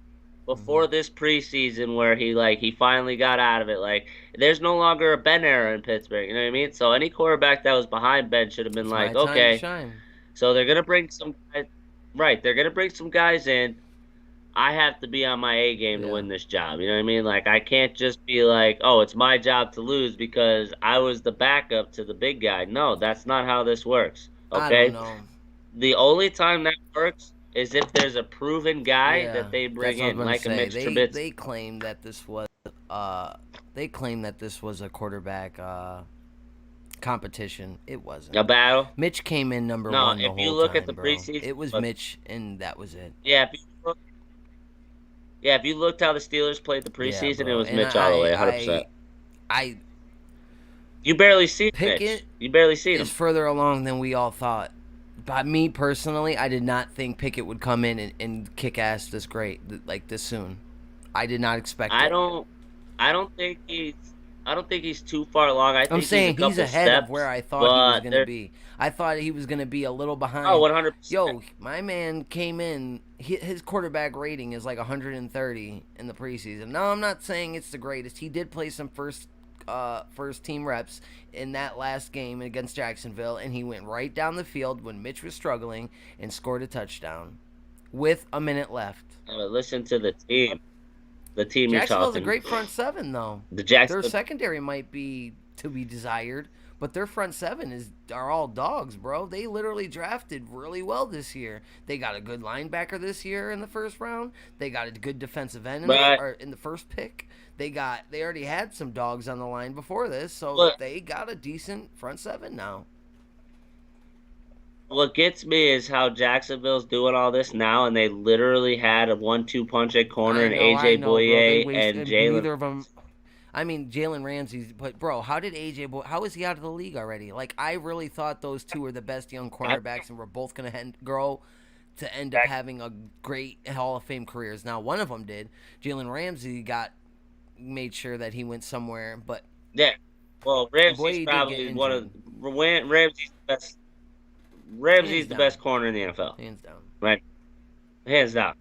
[SPEAKER 2] Hmm.
[SPEAKER 1] before this preseason where he finally got out of it. Like there's no longer a Ben era in Pittsburgh. You know what I mean? So any quarterback that was behind Ben should have been
[SPEAKER 2] It's
[SPEAKER 1] like,
[SPEAKER 2] my time to
[SPEAKER 1] okay,
[SPEAKER 2] shine.
[SPEAKER 1] so they're gonna bring some guys, right? They're gonna bring some guys in. I have to be on my A game to
[SPEAKER 2] Yeah.
[SPEAKER 1] win this job. You know what I mean? Like I can't just be like, "Oh, it's my job to lose because I was the backup to the big guy." No, that's not how this works.
[SPEAKER 2] I don't
[SPEAKER 1] Okay?
[SPEAKER 2] know.
[SPEAKER 1] The only time that works, is if there's a proven guy
[SPEAKER 2] Yeah,
[SPEAKER 1] that they bring
[SPEAKER 2] that's what I was
[SPEAKER 1] in,
[SPEAKER 2] gonna
[SPEAKER 1] like a
[SPEAKER 2] say.
[SPEAKER 1] Mitch
[SPEAKER 2] They
[SPEAKER 1] Trubisky.
[SPEAKER 2] they claim that this was uh they claim that this was a quarterback competition. It wasn't.
[SPEAKER 1] A battle.
[SPEAKER 2] Mitch came in number
[SPEAKER 1] No,
[SPEAKER 2] one the
[SPEAKER 1] if you
[SPEAKER 2] whole
[SPEAKER 1] look at the
[SPEAKER 2] time, bro.
[SPEAKER 1] preseason,
[SPEAKER 2] It was
[SPEAKER 1] but
[SPEAKER 2] Mitch, and that was it.
[SPEAKER 1] yeah, if you looked how the Steelers played the
[SPEAKER 2] Yeah,
[SPEAKER 1] preseason, it
[SPEAKER 2] bro.
[SPEAKER 1] was
[SPEAKER 2] And
[SPEAKER 1] Mitch all the way, 100%.
[SPEAKER 2] I
[SPEAKER 1] You barely see Mitch.
[SPEAKER 2] Pickett
[SPEAKER 1] You barely seen
[SPEAKER 2] is
[SPEAKER 1] him.
[SPEAKER 2] further along than we all thought. By me personally, I did not think Pickett would come in and kick ass this great, like this soon. I did not expect
[SPEAKER 1] I
[SPEAKER 2] it.
[SPEAKER 1] don't. I don't think he's. I don't think he's too far along. I
[SPEAKER 2] I'm
[SPEAKER 1] think he's a
[SPEAKER 2] saying he's
[SPEAKER 1] couple
[SPEAKER 2] ahead of where
[SPEAKER 1] steps,
[SPEAKER 2] I thought he was
[SPEAKER 1] but
[SPEAKER 2] going to
[SPEAKER 1] there.
[SPEAKER 2] be. I thought he was going to be a little
[SPEAKER 1] Oh,
[SPEAKER 2] behind.
[SPEAKER 1] 100%.
[SPEAKER 2] Yo, my man came in. His quarterback rating is like 130 in the preseason. No, I'm not saying it's the greatest. He did play some first team reps in that last game against Jacksonville, and he went right down the field when Mitch was struggling and scored a touchdown with a minute left.
[SPEAKER 1] Listen to the team. The team you're
[SPEAKER 2] Jacksonville's a
[SPEAKER 1] talking.
[SPEAKER 2] great front seven, though.
[SPEAKER 1] The
[SPEAKER 2] Their
[SPEAKER 1] Jackson.
[SPEAKER 2] secondary might be to be desired, but their front seven are all dogs, bro. They literally drafted really well this year. They got a good linebacker this year in the first round. They got a good defensive end
[SPEAKER 1] But
[SPEAKER 2] in the first pick. They already had some dogs on the line before this, so
[SPEAKER 1] look,
[SPEAKER 2] they got a decent front seven now.
[SPEAKER 1] what gets me is how Jacksonville's doing all this now, and they literally had a 1-2 punch at corner in
[SPEAKER 2] I
[SPEAKER 1] AJ
[SPEAKER 2] know, bro. They
[SPEAKER 1] Boye and
[SPEAKER 2] wasted
[SPEAKER 1] Jalen.
[SPEAKER 2] neither of them. I mean, Jalen Ramsey, but bro, how did how is he out of the league already? Like, I really thought those two were the best young cornerbacks and were both going to grow to end up having a great Hall of Fame careers. Now, one of them did. Jalen Ramsey made sure that he went somewhere, but
[SPEAKER 1] Yeah. Well, Ramsey's
[SPEAKER 2] Boye did get
[SPEAKER 1] probably one
[SPEAKER 2] injured,
[SPEAKER 1] of Ramsey's the best.
[SPEAKER 2] hands
[SPEAKER 1] Ramsey's the
[SPEAKER 2] down,
[SPEAKER 1] best corner in the NFL,
[SPEAKER 2] hands down.
[SPEAKER 1] right? Hands down.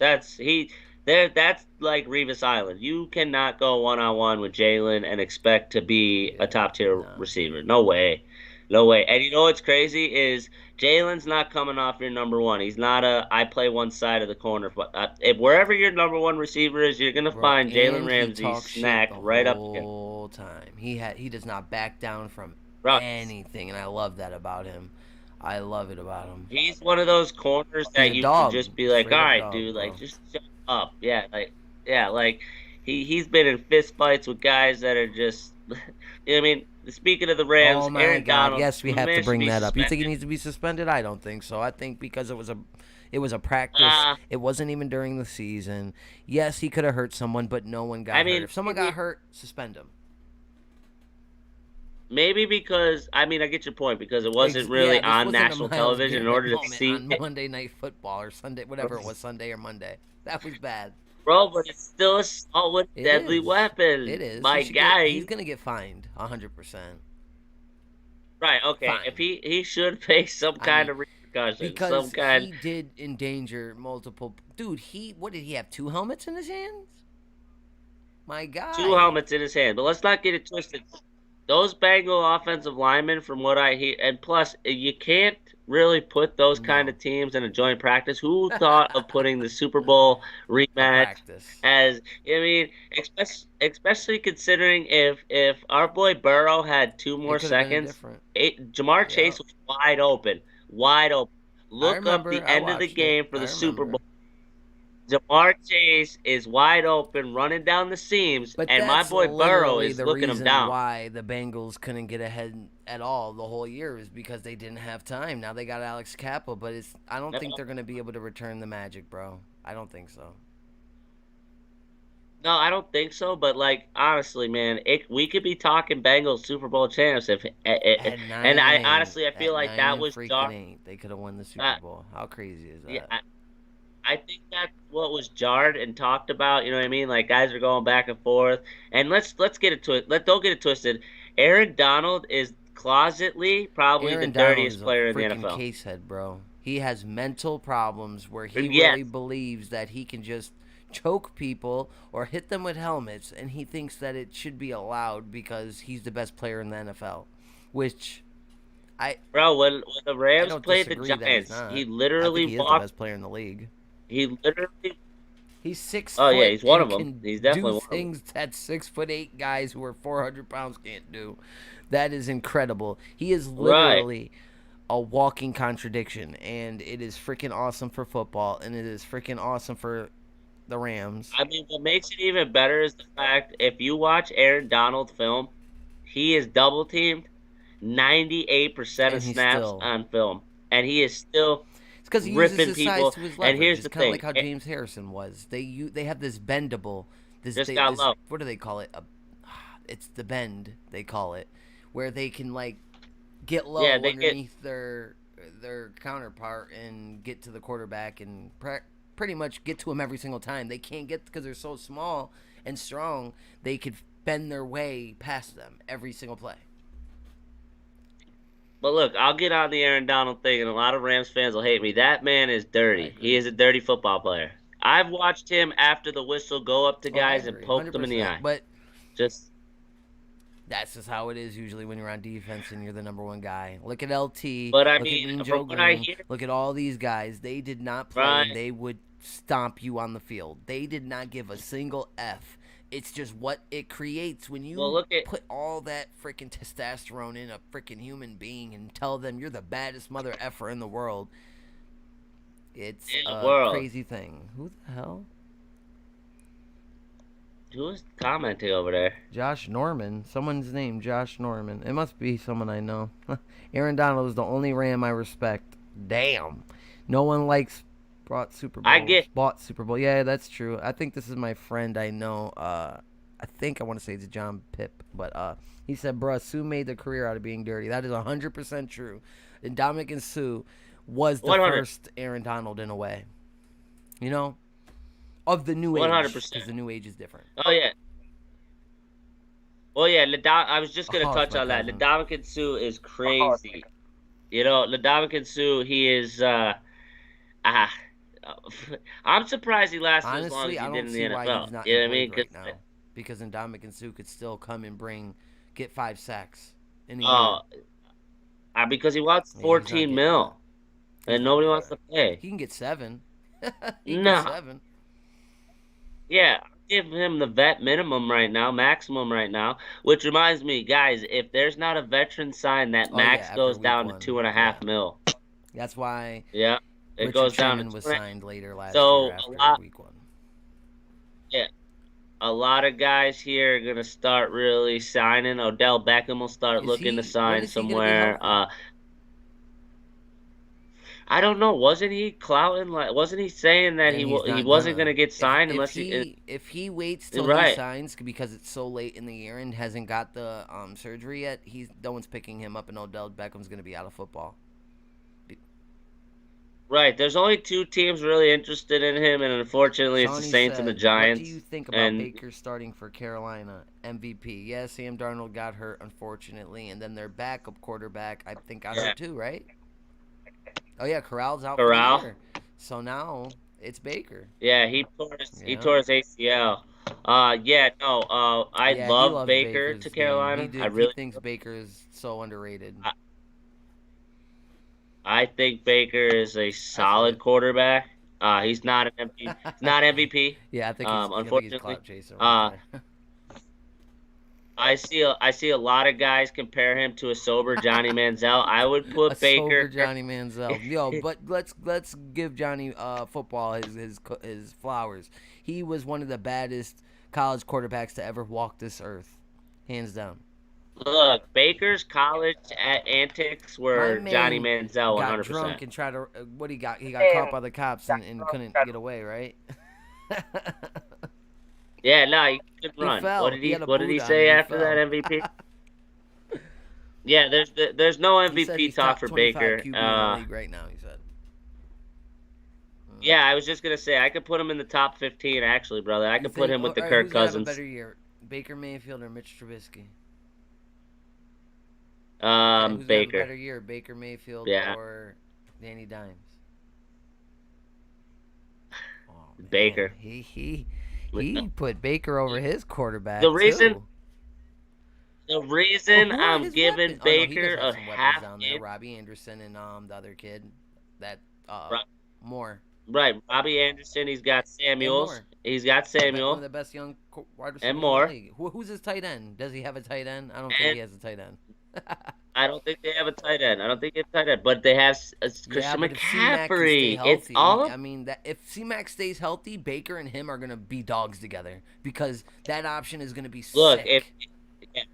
[SPEAKER 1] That's he. There. That's like Revis Island. You cannot go 1-on-1 with Jalen and expect to be a
[SPEAKER 2] Yeah,
[SPEAKER 1] top tier
[SPEAKER 2] no.
[SPEAKER 1] receiver. No way. No way. And you know what's crazy is Jalen's not coming off your number one. He's not a I play one side of the corner. But if wherever your number one receiver is, you're gonna
[SPEAKER 2] Bro,
[SPEAKER 1] find Jalen
[SPEAKER 2] and he
[SPEAKER 1] Ramsey
[SPEAKER 2] talks shit
[SPEAKER 1] snack
[SPEAKER 2] the
[SPEAKER 1] right up against.
[SPEAKER 2] whole time. He does not back down from
[SPEAKER 1] Bro,
[SPEAKER 2] anything, and I love that about him. I love it about him.
[SPEAKER 1] he's one of those corners
[SPEAKER 2] He's
[SPEAKER 1] that
[SPEAKER 2] a
[SPEAKER 1] you can
[SPEAKER 2] dog,
[SPEAKER 1] just be like, all
[SPEAKER 2] straight up
[SPEAKER 1] right,
[SPEAKER 2] dog,
[SPEAKER 1] dude, like
[SPEAKER 2] bro.
[SPEAKER 1] just shut up. Like he's been in fist fights with guys that are just you know what I mean? Speaking of the Rams,
[SPEAKER 2] Oh my
[SPEAKER 1] Aaron
[SPEAKER 2] God!
[SPEAKER 1] Donald,
[SPEAKER 2] Yes, we
[SPEAKER 1] my
[SPEAKER 2] have to
[SPEAKER 1] man should
[SPEAKER 2] bring
[SPEAKER 1] be
[SPEAKER 2] that up. You think he
[SPEAKER 1] suspended.
[SPEAKER 2] needs to be suspended? I don't think so. I think because it was a practice.
[SPEAKER 1] Uh,
[SPEAKER 2] It wasn't even during the season. Yes, he could have hurt someone, but no one got
[SPEAKER 1] I
[SPEAKER 2] hurt.
[SPEAKER 1] mean
[SPEAKER 2] If someone got hurt, suspend him.
[SPEAKER 1] maybe because I mean I get your point because it wasn't really
[SPEAKER 2] Yeah, this
[SPEAKER 1] on
[SPEAKER 2] wasn't a
[SPEAKER 1] national
[SPEAKER 2] Miles
[SPEAKER 1] television in
[SPEAKER 2] Garrett
[SPEAKER 1] order to
[SPEAKER 2] moment
[SPEAKER 1] see
[SPEAKER 2] on
[SPEAKER 1] it,
[SPEAKER 2] Monday Night Football or Sunday, whatever it was, Sunday or Monday. That was bad.
[SPEAKER 1] bro, but it's still a solid
[SPEAKER 2] It
[SPEAKER 1] deadly
[SPEAKER 2] is.
[SPEAKER 1] weapon.
[SPEAKER 2] It is.
[SPEAKER 1] My
[SPEAKER 2] He's
[SPEAKER 1] guy.
[SPEAKER 2] gonna get fined 100%.
[SPEAKER 1] Right, okay. If
[SPEAKER 2] Fine.
[SPEAKER 1] he should face some
[SPEAKER 2] I
[SPEAKER 1] kind
[SPEAKER 2] mean,
[SPEAKER 1] of repercussion, some
[SPEAKER 2] because
[SPEAKER 1] kind.
[SPEAKER 2] he did endanger multiple. Dude, what did he have? Two helmets in his hands? My
[SPEAKER 1] Two
[SPEAKER 2] guy.
[SPEAKER 1] helmets in his hand. But let's not get it twisted. Those Bengal offensive linemen, from what I hear, and plus, you can't really put those kind
[SPEAKER 2] No.
[SPEAKER 1] of teams in a joint practice. Who thought of putting the Super Bowl
[SPEAKER 2] A
[SPEAKER 1] rematch
[SPEAKER 2] practice.
[SPEAKER 1] as? I mean, especially considering if our boy Burrow had two
[SPEAKER 2] It
[SPEAKER 1] more
[SPEAKER 2] could have been a
[SPEAKER 1] seconds,
[SPEAKER 2] different.
[SPEAKER 1] Jamar
[SPEAKER 2] Yep.
[SPEAKER 1] Chase was wide open, wide open.
[SPEAKER 2] I
[SPEAKER 1] Look up the
[SPEAKER 2] remember. I
[SPEAKER 1] end of the
[SPEAKER 2] watched it.
[SPEAKER 1] game for
[SPEAKER 2] I
[SPEAKER 1] the Super Bowl.
[SPEAKER 2] remember.
[SPEAKER 1] Jamar Chase is wide open, running down the seams,
[SPEAKER 2] But
[SPEAKER 1] and my
[SPEAKER 2] that's
[SPEAKER 1] boy Burrow
[SPEAKER 2] literally
[SPEAKER 1] is
[SPEAKER 2] the
[SPEAKER 1] looking him
[SPEAKER 2] reason
[SPEAKER 1] down.
[SPEAKER 2] why the Bengals couldn't get ahead at all the whole year is because they didn't have time. Now they got Alex Cappa, but I don't think they're going to be able to return the magic, bro. I don't think so.
[SPEAKER 1] No, I don't think so. But like honestly, man, we could be talking Bengals Super Bowl champs
[SPEAKER 2] At
[SPEAKER 1] and
[SPEAKER 2] 9
[SPEAKER 1] I
[SPEAKER 2] and 8,
[SPEAKER 1] honestly I feel
[SPEAKER 2] at
[SPEAKER 1] like
[SPEAKER 2] 9
[SPEAKER 1] that
[SPEAKER 2] and
[SPEAKER 1] was
[SPEAKER 2] freaking
[SPEAKER 1] jar.
[SPEAKER 2] 8, they could have won the Super
[SPEAKER 1] Uh,
[SPEAKER 2] Bowl. How crazy is
[SPEAKER 1] yeah,
[SPEAKER 2] that?
[SPEAKER 1] I think that's what was jarred and talked about. You know what I mean? Like guys are going back and forth. And let's get it to it. Don't get it twisted. Aaron Donald is closetly probably the
[SPEAKER 2] Aaron Donald
[SPEAKER 1] dirtiest
[SPEAKER 2] is a
[SPEAKER 1] player in the
[SPEAKER 2] freaking
[SPEAKER 1] NFL.
[SPEAKER 2] casehead, bro. He has mental problems where he
[SPEAKER 1] Yes,
[SPEAKER 2] really believes that he can just choke people or hit them with helmets, and he thinks that it should be allowed because he's the best player in the NFL. Which I
[SPEAKER 1] bro. When the
[SPEAKER 2] I
[SPEAKER 1] Rams
[SPEAKER 2] don't
[SPEAKER 1] played the
[SPEAKER 2] disagree that he's
[SPEAKER 1] Giants,
[SPEAKER 2] not.
[SPEAKER 1] he
[SPEAKER 2] I think
[SPEAKER 1] literally
[SPEAKER 2] he is the
[SPEAKER 1] walked.
[SPEAKER 2] best player in the league.
[SPEAKER 1] He literally.
[SPEAKER 2] He's six
[SPEAKER 1] Oh yeah,
[SPEAKER 2] foot
[SPEAKER 1] he's one
[SPEAKER 2] and
[SPEAKER 1] of them.
[SPEAKER 2] can
[SPEAKER 1] He's
[SPEAKER 2] do
[SPEAKER 1] definitely one of them.
[SPEAKER 2] things that 6'8" guys who are 400 pounds can't do. That is incredible. He is
[SPEAKER 1] Right.
[SPEAKER 2] literally a walking contradiction, and it is freaking awesome for football, and it is freaking awesome for the Rams,
[SPEAKER 1] I mean, what makes it even better is the fact if you watch Aaron Donald film, he is double teamed 98% of
[SPEAKER 2] and he's
[SPEAKER 1] snaps
[SPEAKER 2] still.
[SPEAKER 1] on film, and he is still
[SPEAKER 2] It's because he uses
[SPEAKER 1] ripping
[SPEAKER 2] his size
[SPEAKER 1] people.
[SPEAKER 2] to his
[SPEAKER 1] And
[SPEAKER 2] leverage.
[SPEAKER 1] here's
[SPEAKER 2] It's
[SPEAKER 1] the
[SPEAKER 2] kind of
[SPEAKER 1] thing,
[SPEAKER 2] like how
[SPEAKER 1] it
[SPEAKER 2] James Harrison was. They have this bendable,
[SPEAKER 1] just got
[SPEAKER 2] this
[SPEAKER 1] love.
[SPEAKER 2] what do they call it? It's the bend they call it, where they can like get
[SPEAKER 1] Yeah,
[SPEAKER 2] low
[SPEAKER 1] they get
[SPEAKER 2] underneath their counterpart and get to the quarterback and pretty much get to him every single time. They can't get because they're so small and strong. They could bend their way past them every single play.
[SPEAKER 1] But look, I'll get on the Aaron Donald thing, and a lot of Rams fans will hate me. That man is
[SPEAKER 2] I
[SPEAKER 1] dirty. He
[SPEAKER 2] agree.
[SPEAKER 1] is a dirty football player. I've watched him after the whistle go up to
[SPEAKER 2] Oh, I
[SPEAKER 1] guys and
[SPEAKER 2] agree,
[SPEAKER 1] poke
[SPEAKER 2] hundred
[SPEAKER 1] them in the
[SPEAKER 2] percent.
[SPEAKER 1] eye.
[SPEAKER 2] But
[SPEAKER 1] Just
[SPEAKER 2] that's just how it is usually when you're on defense and you're the number one guy. Look at LT.
[SPEAKER 1] But I
[SPEAKER 2] Look at
[SPEAKER 1] mean,
[SPEAKER 2] Mean
[SPEAKER 1] from
[SPEAKER 2] Joe
[SPEAKER 1] what I
[SPEAKER 2] Green.
[SPEAKER 1] hear,
[SPEAKER 2] Look at all these guys. They did not play and
[SPEAKER 1] Brian,
[SPEAKER 2] they would stomp you on the field. They did not give a single F. It's just what it creates when
[SPEAKER 1] well,
[SPEAKER 2] you
[SPEAKER 1] look at
[SPEAKER 2] put all that freaking testosterone in a freaking human being and tell them you're the baddest mother effer in the world. It's
[SPEAKER 1] in the
[SPEAKER 2] a
[SPEAKER 1] world.
[SPEAKER 2] crazy thing. Who the hell?
[SPEAKER 1] Who's commenting over there?
[SPEAKER 2] Josh Norman. Someone's name, Josh Norman. It must be someone I know. Aaron Donald is the only Ram I respect. Damn. No one likes brought Super
[SPEAKER 1] I
[SPEAKER 2] Bowls.
[SPEAKER 1] get
[SPEAKER 2] Bought Super Bowl. Yeah, that's true. I think this is my friend I know. I think I want to say it's John Pip, but he said, "Bruh, Sue made the career out of being dirty." That is 100% true. And Dominic Sue was the
[SPEAKER 1] 100,
[SPEAKER 2] first Aaron Donald in a way. You know, of the new age,
[SPEAKER 1] 100%.
[SPEAKER 2] because the new age is different.
[SPEAKER 1] Oh yeah. Well, yeah. I was just gonna
[SPEAKER 2] Oh, it's
[SPEAKER 1] touch
[SPEAKER 2] my
[SPEAKER 1] on that.
[SPEAKER 2] cousin.
[SPEAKER 1] Ndamukong Suh is crazy. You know, Ndamukong Suh, he is. Ah, I'm surprised he lasted as long
[SPEAKER 2] Honestly,
[SPEAKER 1] as he
[SPEAKER 2] I
[SPEAKER 1] did
[SPEAKER 2] don't
[SPEAKER 1] in the
[SPEAKER 2] see why
[SPEAKER 1] NFL.
[SPEAKER 2] he's not
[SPEAKER 1] You know what I
[SPEAKER 2] employed
[SPEAKER 1] mean?
[SPEAKER 2] right
[SPEAKER 1] 'Cause,
[SPEAKER 2] now. Because Ndamukong Suh could still come and get 5 sacks in a
[SPEAKER 1] uh,
[SPEAKER 2] year.
[SPEAKER 1] because he wants
[SPEAKER 2] Yeah, he's not
[SPEAKER 1] 14
[SPEAKER 2] getting that.
[SPEAKER 1] mil,
[SPEAKER 2] He's
[SPEAKER 1] and
[SPEAKER 2] not
[SPEAKER 1] nobody
[SPEAKER 2] getting
[SPEAKER 1] wants
[SPEAKER 2] that.
[SPEAKER 1] to pay.
[SPEAKER 2] He can get 7. He can get
[SPEAKER 1] No.
[SPEAKER 2] 7.
[SPEAKER 1] Yeah, give him the vet minimum right now, maximum right now. Which reminds me, guys, if there's not a veteran sign, that
[SPEAKER 2] Oh yeah,
[SPEAKER 1] max
[SPEAKER 2] after
[SPEAKER 1] goes
[SPEAKER 2] week
[SPEAKER 1] down to
[SPEAKER 2] 1.
[SPEAKER 1] two and a
[SPEAKER 2] Yeah,
[SPEAKER 1] half mil.
[SPEAKER 2] that's why
[SPEAKER 1] Yeah, it
[SPEAKER 2] Richard
[SPEAKER 1] goes down to
[SPEAKER 2] Sherman
[SPEAKER 1] two
[SPEAKER 2] was
[SPEAKER 1] and a half.
[SPEAKER 2] signed later last year
[SPEAKER 1] So a
[SPEAKER 2] after
[SPEAKER 1] lot,
[SPEAKER 2] week 1.
[SPEAKER 1] yeah, a lot of guys here are gonna start really signing. Odell Beckham will start
[SPEAKER 2] Is
[SPEAKER 1] looking to
[SPEAKER 2] he? When
[SPEAKER 1] sign
[SPEAKER 2] is he gonna be
[SPEAKER 1] somewhere.
[SPEAKER 2] healthy?
[SPEAKER 1] I don't know. Wasn't he clouting like? Wasn't he saying that
[SPEAKER 2] Then he's
[SPEAKER 1] he
[SPEAKER 2] not
[SPEAKER 1] wasn't
[SPEAKER 2] gonna.
[SPEAKER 1] gonna get
[SPEAKER 2] If
[SPEAKER 1] signed
[SPEAKER 2] if
[SPEAKER 1] unless he?
[SPEAKER 2] he if he waits till he
[SPEAKER 1] Right,
[SPEAKER 2] signs because it's so late in the year and hasn't got the surgery yet, he's no one's picking him up, and Odell Beckham's gonna be out of football.
[SPEAKER 1] right. There's only two teams really interested in him, and unfortunately, it's the
[SPEAKER 2] Shawnee
[SPEAKER 1] Saints and the
[SPEAKER 2] said, "What do you
[SPEAKER 1] Giants.
[SPEAKER 2] think about
[SPEAKER 1] And
[SPEAKER 2] Baker starting for Carolina MVP?" Yeah, Sam Darnold got hurt unfortunately, and then their backup quarterback I think got
[SPEAKER 1] yeah,
[SPEAKER 2] hurt too, right? Oh yeah, Corral's out for the
[SPEAKER 1] Corral.
[SPEAKER 2] year, so now it's Baker.
[SPEAKER 1] Yeah, he
[SPEAKER 2] Yeah,
[SPEAKER 1] tore his ACL. Yeah, no. I
[SPEAKER 2] yeah, he
[SPEAKER 1] love
[SPEAKER 2] loves
[SPEAKER 1] Baker to
[SPEAKER 2] Baker's game.
[SPEAKER 1] Carolina. I
[SPEAKER 2] He
[SPEAKER 1] really
[SPEAKER 2] thinks
[SPEAKER 1] do.
[SPEAKER 2] Baker is so underrated.
[SPEAKER 1] I, I think Baker is a
[SPEAKER 2] I feel
[SPEAKER 1] solid
[SPEAKER 2] it.
[SPEAKER 1] quarterback. He's not an MVP. He's not MVP.
[SPEAKER 2] Yeah, I think he's
[SPEAKER 1] Unfortunately.
[SPEAKER 2] clout chasing right
[SPEAKER 1] Uh,
[SPEAKER 2] there.
[SPEAKER 1] I see a lot of guys compare him to a sober Johnny Manziel. I would
[SPEAKER 2] A
[SPEAKER 1] put
[SPEAKER 2] sober
[SPEAKER 1] Baker.
[SPEAKER 2] Johnny Manziel. Yo, but let's give Johnny football his flowers. He was one of the baddest college quarterbacks to ever walk this earth, hands down.
[SPEAKER 1] Look, Baker's college antics
[SPEAKER 2] My
[SPEAKER 1] were Johnny
[SPEAKER 2] man
[SPEAKER 1] Manziel
[SPEAKER 2] got
[SPEAKER 1] 100%.
[SPEAKER 2] drunk and tried to what he got? He got caught by the cops and couldn't get away, right?
[SPEAKER 1] Yeah, no, he couldn't
[SPEAKER 2] He
[SPEAKER 1] run.
[SPEAKER 2] fell. He had a
[SPEAKER 1] What did he
[SPEAKER 2] boot on and
[SPEAKER 1] say
[SPEAKER 2] he
[SPEAKER 1] after that
[SPEAKER 2] fell.
[SPEAKER 1] MVP? Yeah, there's no
[SPEAKER 2] He said
[SPEAKER 1] MVP
[SPEAKER 2] he's
[SPEAKER 1] talk
[SPEAKER 2] top
[SPEAKER 1] for
[SPEAKER 2] 25
[SPEAKER 1] Baker.
[SPEAKER 2] QB in the league right now. He said. Mm.
[SPEAKER 1] Yeah, I was just gonna say I could put him in the top 15 actually, brother. I
[SPEAKER 2] You
[SPEAKER 1] could put
[SPEAKER 2] think?
[SPEAKER 1] him
[SPEAKER 2] Oh,
[SPEAKER 1] with
[SPEAKER 2] all
[SPEAKER 1] the
[SPEAKER 2] right,
[SPEAKER 1] Kirk
[SPEAKER 2] who's gonna have a
[SPEAKER 1] Cousins.
[SPEAKER 2] better year, Baker Mayfield or Mitch Trubisky? Okay, who's gonna have a
[SPEAKER 1] Baker.
[SPEAKER 2] better year, Baker Mayfield
[SPEAKER 1] Yeah,
[SPEAKER 2] or Danny Dimes? Oh man,
[SPEAKER 1] Baker.
[SPEAKER 2] he put Baker over his
[SPEAKER 1] The
[SPEAKER 2] quarterback
[SPEAKER 1] reason
[SPEAKER 2] too.
[SPEAKER 1] the
[SPEAKER 2] Well,
[SPEAKER 1] reason
[SPEAKER 2] who are
[SPEAKER 1] I'm
[SPEAKER 2] his
[SPEAKER 1] giving
[SPEAKER 2] weapons? Oh no, he does
[SPEAKER 1] Baker
[SPEAKER 2] have
[SPEAKER 1] a
[SPEAKER 2] some weapons
[SPEAKER 1] half
[SPEAKER 2] down there.
[SPEAKER 1] in,
[SPEAKER 2] Robbie Anderson and the other kid, that
[SPEAKER 1] right,
[SPEAKER 2] Moore
[SPEAKER 1] right, Robbie Anderson. He's got
[SPEAKER 2] and
[SPEAKER 1] Samuels.
[SPEAKER 2] Moore.
[SPEAKER 1] He's got
[SPEAKER 2] One of
[SPEAKER 1] Samuel
[SPEAKER 2] the best young wide
[SPEAKER 1] and
[SPEAKER 2] receivers in the
[SPEAKER 1] more.
[SPEAKER 2] league. Who's his tight end? Does he have a tight end? I don't think
[SPEAKER 1] And
[SPEAKER 2] he has a tight end.
[SPEAKER 1] I don't think they have a tight end. I don't think they have a tight end, but they have
[SPEAKER 2] Yeah,
[SPEAKER 1] Christian
[SPEAKER 2] but if C-Mac can stay
[SPEAKER 1] McCaffrey. It's
[SPEAKER 2] healthy,
[SPEAKER 1] all
[SPEAKER 2] I
[SPEAKER 1] of
[SPEAKER 2] mean, that if C-Mac stays healthy, Baker and him are gonna be dogs together because that option is gonna be
[SPEAKER 1] look. If
[SPEAKER 2] sick.
[SPEAKER 1] yeah,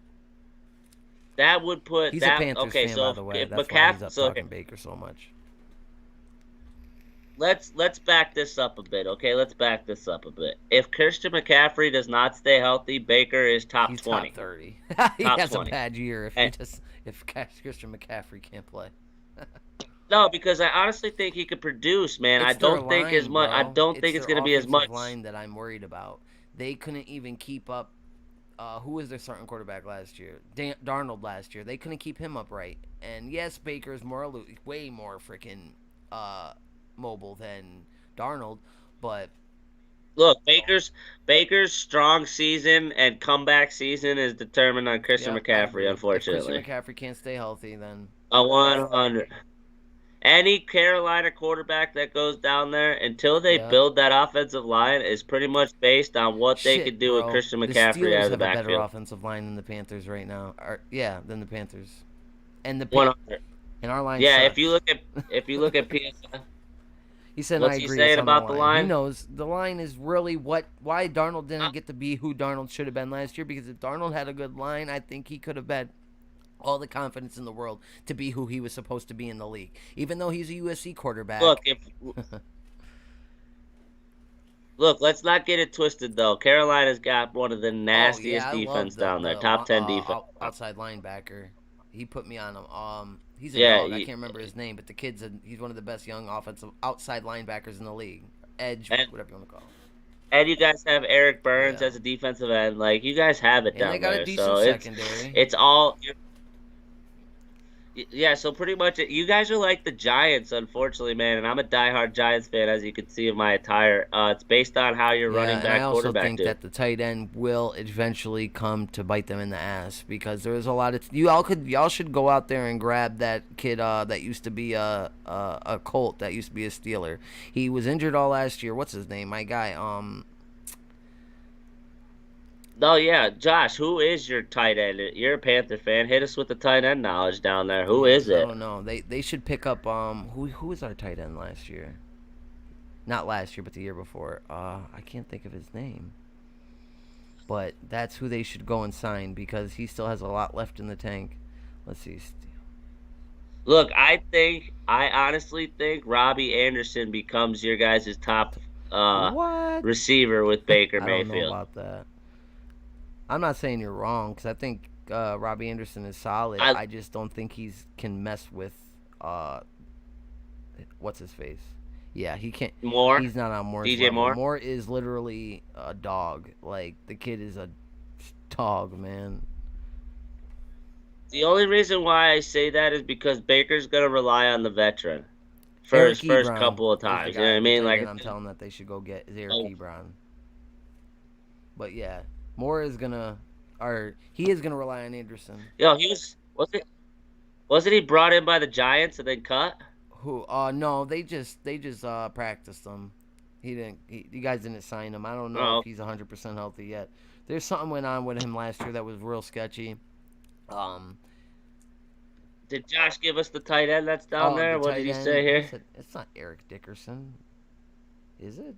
[SPEAKER 1] that would put
[SPEAKER 2] He's a
[SPEAKER 1] that
[SPEAKER 2] Panthers
[SPEAKER 1] okay.
[SPEAKER 2] fan, by
[SPEAKER 1] So
[SPEAKER 2] the way.
[SPEAKER 1] if
[SPEAKER 2] That's why he's
[SPEAKER 1] McCaffrey,
[SPEAKER 2] up
[SPEAKER 1] so okay,
[SPEAKER 2] talking Baker so much.
[SPEAKER 1] let's back this up a bit. Okay, let's back this up a bit. If Christian McCaffrey does not stay healthy, Baker is top
[SPEAKER 2] He's top
[SPEAKER 1] 20.
[SPEAKER 2] 30. He
[SPEAKER 1] Top
[SPEAKER 2] has a
[SPEAKER 1] 20.
[SPEAKER 2] bad year if he
[SPEAKER 1] And
[SPEAKER 2] just if Christian McCaffrey can't play.
[SPEAKER 1] no, because I honestly think he could produce, man. I
[SPEAKER 2] It's their
[SPEAKER 1] don't think as
[SPEAKER 2] line,
[SPEAKER 1] much. I
[SPEAKER 2] bro.
[SPEAKER 1] don't
[SPEAKER 2] It's
[SPEAKER 1] think it's
[SPEAKER 2] their
[SPEAKER 1] going to be as
[SPEAKER 2] offensive
[SPEAKER 1] much.
[SPEAKER 2] line that I'm worried about. They couldn't even keep up. Who was their starting quarterback last year? Darnold last year. They couldn't keep him upright. And yes, Baker's way more freaking mobile than Darnold, but
[SPEAKER 1] Look, Baker's strong season and comeback season is determined on Christian
[SPEAKER 2] yep, I
[SPEAKER 1] McCaffrey,
[SPEAKER 2] agree. If Christian
[SPEAKER 1] unfortunately.
[SPEAKER 2] McCaffrey can't stay healthy, then
[SPEAKER 1] A 100. Any Carolina quarterback that goes down there until they
[SPEAKER 2] yeah.
[SPEAKER 1] build that offensive line is pretty much based on what they could
[SPEAKER 2] Shit,
[SPEAKER 1] do with
[SPEAKER 2] bro.
[SPEAKER 1] Christian
[SPEAKER 2] The
[SPEAKER 1] McCaffrey out
[SPEAKER 2] Steelers
[SPEAKER 1] of the
[SPEAKER 2] have a better
[SPEAKER 1] backfield.
[SPEAKER 2] offensive line than the Panthers right now. Yeah, than the Panthers. And
[SPEAKER 1] 100.
[SPEAKER 2] and our line
[SPEAKER 1] Yeah,
[SPEAKER 2] sucks.
[SPEAKER 1] if you look at PSI,
[SPEAKER 2] He said, "I
[SPEAKER 1] what's he
[SPEAKER 2] agree. It's
[SPEAKER 1] saying
[SPEAKER 2] on the
[SPEAKER 1] about the
[SPEAKER 2] line." He
[SPEAKER 1] line?
[SPEAKER 2] knows the line is really why Darnold
[SPEAKER 1] Uh,
[SPEAKER 2] didn't get to be who Darnold should have been last year. Because if Darnold had a good line, I think he could have had all the confidence in the world to be who he was supposed to be in the league. Even though he's a USC
[SPEAKER 1] Look,
[SPEAKER 2] quarterback.
[SPEAKER 1] if look, let's not get it twisted though. Carolina's got one of the
[SPEAKER 2] Oh yeah,
[SPEAKER 1] nastiest
[SPEAKER 2] I love
[SPEAKER 1] defense down there, top 10 defense.
[SPEAKER 2] outside linebacker. He put me on him. He's a
[SPEAKER 1] Yeah,
[SPEAKER 2] dog. I can't remember his name, but he's one of the best young offensive outside linebackers in the league. Edge,
[SPEAKER 1] and
[SPEAKER 2] whatever you want to call him.
[SPEAKER 1] and you guys have Eric Burns
[SPEAKER 2] Yeah,
[SPEAKER 1] as a defensive end. Like you guys have it
[SPEAKER 2] and they
[SPEAKER 1] down
[SPEAKER 2] got a
[SPEAKER 1] there. So
[SPEAKER 2] decent secondary.
[SPEAKER 1] it's all yeah, so pretty much you guys are like the Giants, unfortunately, man. And I'm a diehard Giants fan, as you can see in my attire. It's based on how your
[SPEAKER 2] Yeah,
[SPEAKER 1] running
[SPEAKER 2] and I
[SPEAKER 1] back
[SPEAKER 2] also
[SPEAKER 1] quarterback
[SPEAKER 2] think
[SPEAKER 1] do.
[SPEAKER 2] that the tight end will eventually come to bite them in the ass because there's a lot of y'all should go out there and grab that kid that used to be a Colt that used to be a Steeler. He was injured all last year. What's his name? My guy.
[SPEAKER 1] Oh yeah, Josh, who is your tight end? You're a Panther fan. Hit us with the tight end knowledge down there. Who
[SPEAKER 2] Yeah,
[SPEAKER 1] is
[SPEAKER 2] because I
[SPEAKER 1] it?
[SPEAKER 2] don't know. They should pick up who was our tight end last year? Not last year, but the year before. I can't think of his name. But that's who they should go and sign because he still has a lot left in the tank. Let's see.
[SPEAKER 1] Look, I honestly think Robbie Anderson becomes your guys' top uh
[SPEAKER 2] What?
[SPEAKER 1] receiver with Baker
[SPEAKER 2] I don't know
[SPEAKER 1] Mayfield.
[SPEAKER 2] about that. I'm not saying you're wrong because I think Robbie Anderson is solid.
[SPEAKER 1] I
[SPEAKER 2] I just don't think he's can mess with uh, what's his face. Yeah, he can't.
[SPEAKER 1] Moore,
[SPEAKER 2] He's not on Moore's
[SPEAKER 1] DJ
[SPEAKER 2] level.
[SPEAKER 1] Moore.
[SPEAKER 2] Moore is literally a dog. Like the kid is a dog, man.
[SPEAKER 1] The only reason why I say that is because Baker's gonna rely on the veteran for his
[SPEAKER 2] Eric
[SPEAKER 1] first
[SPEAKER 2] Ebron
[SPEAKER 1] couple of
[SPEAKER 2] is the
[SPEAKER 1] times. You know what
[SPEAKER 2] guy,
[SPEAKER 1] I
[SPEAKER 2] the
[SPEAKER 1] mean?
[SPEAKER 2] tight
[SPEAKER 1] Like,
[SPEAKER 2] end. I'm telling that they should go get is Eric
[SPEAKER 1] oh,
[SPEAKER 2] Ebron. But yeah, Moore is gonna, or he is gonna rely on Anderson.
[SPEAKER 1] yo, he wasn't he brought in by the Giants and then cut?
[SPEAKER 2] Who? No, they just practiced him. He didn't. You guys didn't sign him. I don't know if
[SPEAKER 1] Oh,
[SPEAKER 2] he's 100% healthy yet. There's something went on with him last year that was real sketchy. Um.
[SPEAKER 1] did Josh give us the tight end that's down
[SPEAKER 2] The
[SPEAKER 1] there? What did
[SPEAKER 2] tight
[SPEAKER 1] he say
[SPEAKER 2] end. He
[SPEAKER 1] here?
[SPEAKER 2] said it's not Eric Dickerson, is it?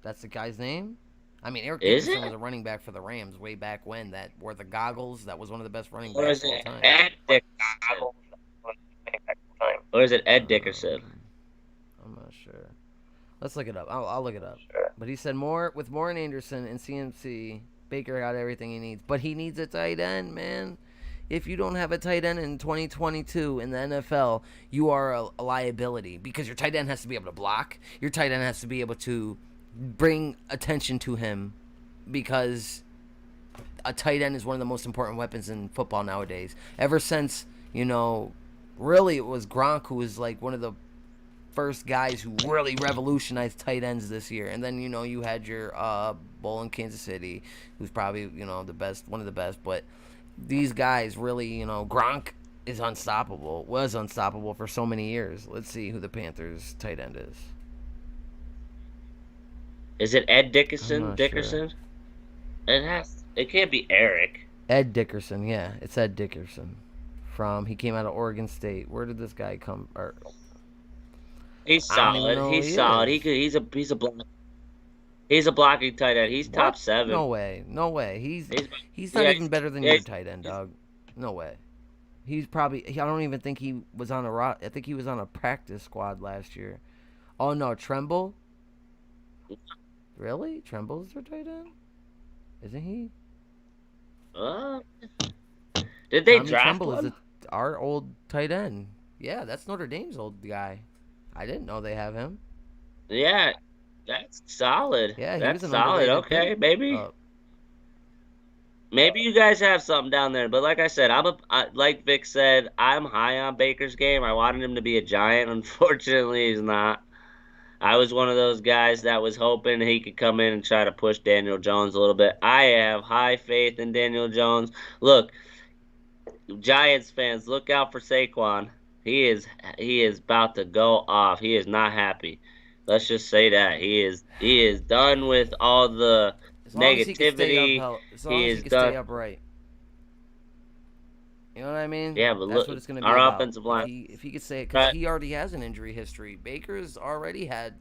[SPEAKER 2] That's the guy's name. I mean, Eric
[SPEAKER 1] Is
[SPEAKER 2] Dickerson was
[SPEAKER 1] it?
[SPEAKER 2] a running back for the Rams way back when. That wore the goggles. That was one of the best running
[SPEAKER 1] Or
[SPEAKER 2] backs
[SPEAKER 1] is
[SPEAKER 2] of all
[SPEAKER 1] it
[SPEAKER 2] time.
[SPEAKER 1] Ed Dickerson? Or is it Ed Dickerson?
[SPEAKER 2] I'm not sure. Let's look it up. I'll look it up. But he said with Moore and Anderson and CMC, Baker got everything he needs. But he needs a tight end, man. If you don't have a tight end in 2022 in the NFL, you are a liability because your tight end has to be able to block. Your tight end has to be able to bring attention to him because a tight end is one of the most important weapons in football nowadays. Ever since, really it was Gronk who was like one of the first guys who really revolutionized tight ends this year. And then, you had your Bull in Kansas City, who's probably, the best, one of the best. But these guys really, Gronk is unstoppable, was unstoppable for so many years. Let's see who the Panthers tight end is.
[SPEAKER 1] Is it Ed
[SPEAKER 2] I'm
[SPEAKER 1] Dickerson?
[SPEAKER 2] not sure.
[SPEAKER 1] Dickerson? It can't be Eric.
[SPEAKER 2] Ed Dickerson, yeah. It's Ed Dickerson from? He came out of Oregon State. Where did this guy come? Or
[SPEAKER 1] He's
[SPEAKER 2] I don't even
[SPEAKER 1] solid.
[SPEAKER 2] know who
[SPEAKER 1] He's
[SPEAKER 2] he
[SPEAKER 1] solid.
[SPEAKER 2] is.
[SPEAKER 1] He's a blocking tight end. He's top
[SPEAKER 2] What?
[SPEAKER 1] seven.
[SPEAKER 2] No way. No way.
[SPEAKER 1] He's
[SPEAKER 2] He's not
[SPEAKER 1] yeah,
[SPEAKER 2] even better than
[SPEAKER 1] yeah,
[SPEAKER 2] your tight end, dog. No way. He's probably. I don't even think he was on a rot. I think he was on a practice squad last year. Oh no, Tremble. Really? Tremble's their tight end? Isn't he?
[SPEAKER 1] uh, did they
[SPEAKER 2] Tommy
[SPEAKER 1] draft
[SPEAKER 2] Tremble is
[SPEAKER 1] one?
[SPEAKER 2] our old tight end. Yeah, that's Notre Dame's old guy. I didn't know they have him.
[SPEAKER 1] Yeah, that's solid.
[SPEAKER 2] Yeah, he was
[SPEAKER 1] That's
[SPEAKER 2] an
[SPEAKER 1] solid.
[SPEAKER 2] underrated pick.
[SPEAKER 1] Okay, maybe
[SPEAKER 2] Uh,
[SPEAKER 1] maybe you guys have something down there. But like I said, like Vic said, I'm high on Baker's game. I wanted him to be a giant. Unfortunately, he's not. I was one of those guys that was hoping he could come in and try to push Daniel Jones a little bit. I have high faith in Daniel Jones. Look, Giants fans, look out for Saquon. He is about to go off. He is not happy. Let's just say that. He is done with all the
[SPEAKER 2] as long as he can stay up,
[SPEAKER 1] negativity.
[SPEAKER 2] as long
[SPEAKER 1] He
[SPEAKER 2] as he
[SPEAKER 1] is
[SPEAKER 2] can
[SPEAKER 1] done.
[SPEAKER 2] stay upright. You know what I mean?
[SPEAKER 1] Yeah, but
[SPEAKER 2] That's
[SPEAKER 1] look,
[SPEAKER 2] what it's gonna be
[SPEAKER 1] our
[SPEAKER 2] about.
[SPEAKER 1] offensive
[SPEAKER 2] If
[SPEAKER 1] line.
[SPEAKER 2] he could say it, because
[SPEAKER 1] Right.
[SPEAKER 2] he already has an injury history. Baker's already had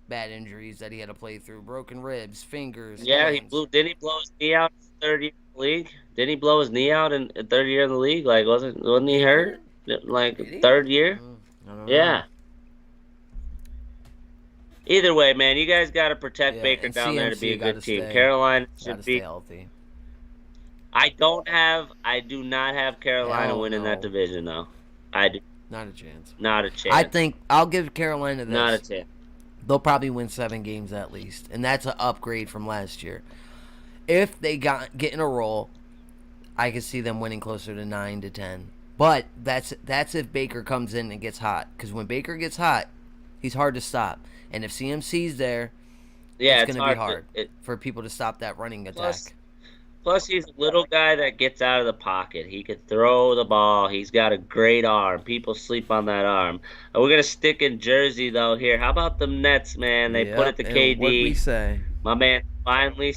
[SPEAKER 2] bad injuries that he had to play through: broken ribs, fingers,
[SPEAKER 1] Yeah, he
[SPEAKER 2] hands.
[SPEAKER 1] blew. Didn't he blow his knee out in his third year in the league? Didn't he blow his knee out in third year in the league? Like, wasn't he
[SPEAKER 2] Baker?
[SPEAKER 1] hurt? Like
[SPEAKER 2] Did he?
[SPEAKER 1] third year?
[SPEAKER 2] I don't know.
[SPEAKER 1] Yeah. Either way, man, you guys got to protect
[SPEAKER 2] Yeah,
[SPEAKER 1] Baker
[SPEAKER 2] and
[SPEAKER 1] down there to be
[SPEAKER 2] CMC
[SPEAKER 1] a
[SPEAKER 2] got
[SPEAKER 1] good
[SPEAKER 2] to
[SPEAKER 1] team.
[SPEAKER 2] stay.
[SPEAKER 1] Carolina
[SPEAKER 2] Got to
[SPEAKER 1] should
[SPEAKER 2] stay
[SPEAKER 1] be.
[SPEAKER 2] healthy.
[SPEAKER 1] I do not have Carolina
[SPEAKER 2] Hell
[SPEAKER 1] winning that
[SPEAKER 2] no,
[SPEAKER 1] division, though. I do
[SPEAKER 2] not a chance.
[SPEAKER 1] not a
[SPEAKER 2] I
[SPEAKER 1] chance.
[SPEAKER 2] think I'll give Carolina
[SPEAKER 1] Not a
[SPEAKER 2] this.
[SPEAKER 1] chance.
[SPEAKER 2] They'll probably win 7 games at least, and that's an upgrade from last year. If they get in a roll, I could see them winning closer to 9 to 10. But that's if Baker comes in and gets hot. Because when Baker gets hot, he's hard to stop. And if CMC's there,
[SPEAKER 1] Yeah,
[SPEAKER 2] it's
[SPEAKER 1] it's
[SPEAKER 2] going to be
[SPEAKER 1] hard to.
[SPEAKER 2] hard for people to stop that running
[SPEAKER 1] Plus,
[SPEAKER 2] attack.
[SPEAKER 1] plus, he's a little guy that gets out of the pocket. He could throw the ball. He's got a great arm. People sleep on that arm. We're gonna stick in Jersey though. Here, how about the Nets, man? They put it
[SPEAKER 2] Yep.
[SPEAKER 1] to
[SPEAKER 2] And what we
[SPEAKER 1] KD.
[SPEAKER 2] say?
[SPEAKER 1] My man finally.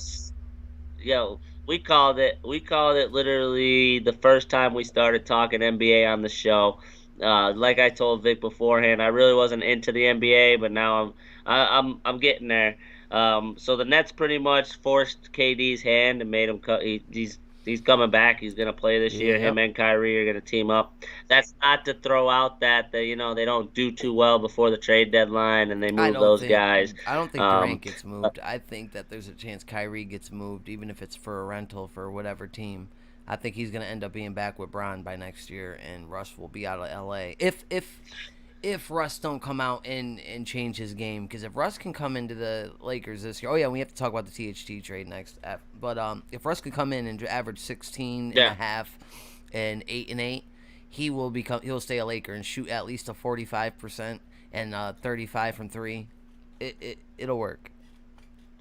[SPEAKER 1] Yo, we called it. We called it literally the first time we started talking NBA on the show. Like I told Vic beforehand, I really wasn't into the NBA, but now I'm getting there. So the Nets pretty much forced KD's hand and made him cut. He's coming back. He's gonna play this year. Him
[SPEAKER 2] Yep.
[SPEAKER 1] and Kyrie are gonna team up. That's not to throw out that they don't do too well before the trade deadline and they
[SPEAKER 2] I
[SPEAKER 1] move
[SPEAKER 2] don't
[SPEAKER 1] those
[SPEAKER 2] think
[SPEAKER 1] guys.
[SPEAKER 2] I don't think
[SPEAKER 1] Um,
[SPEAKER 2] Durant gets moved. I think that there's a chance Kyrie gets moved, even if it's for a rental for whatever team. I think he's gonna end up being back with Bron by next year, and Russ will be out of LA. If Russ don't come out and change his game, because if Russ can come into the Lakers this year, oh yeah, we have to talk about the THT trade next. But if Russ could come in and average 16 and
[SPEAKER 1] yeah.
[SPEAKER 2] a half and 8 and 8, he'll stay a Laker and shoot at least a 45% and 35 from three. It'll work.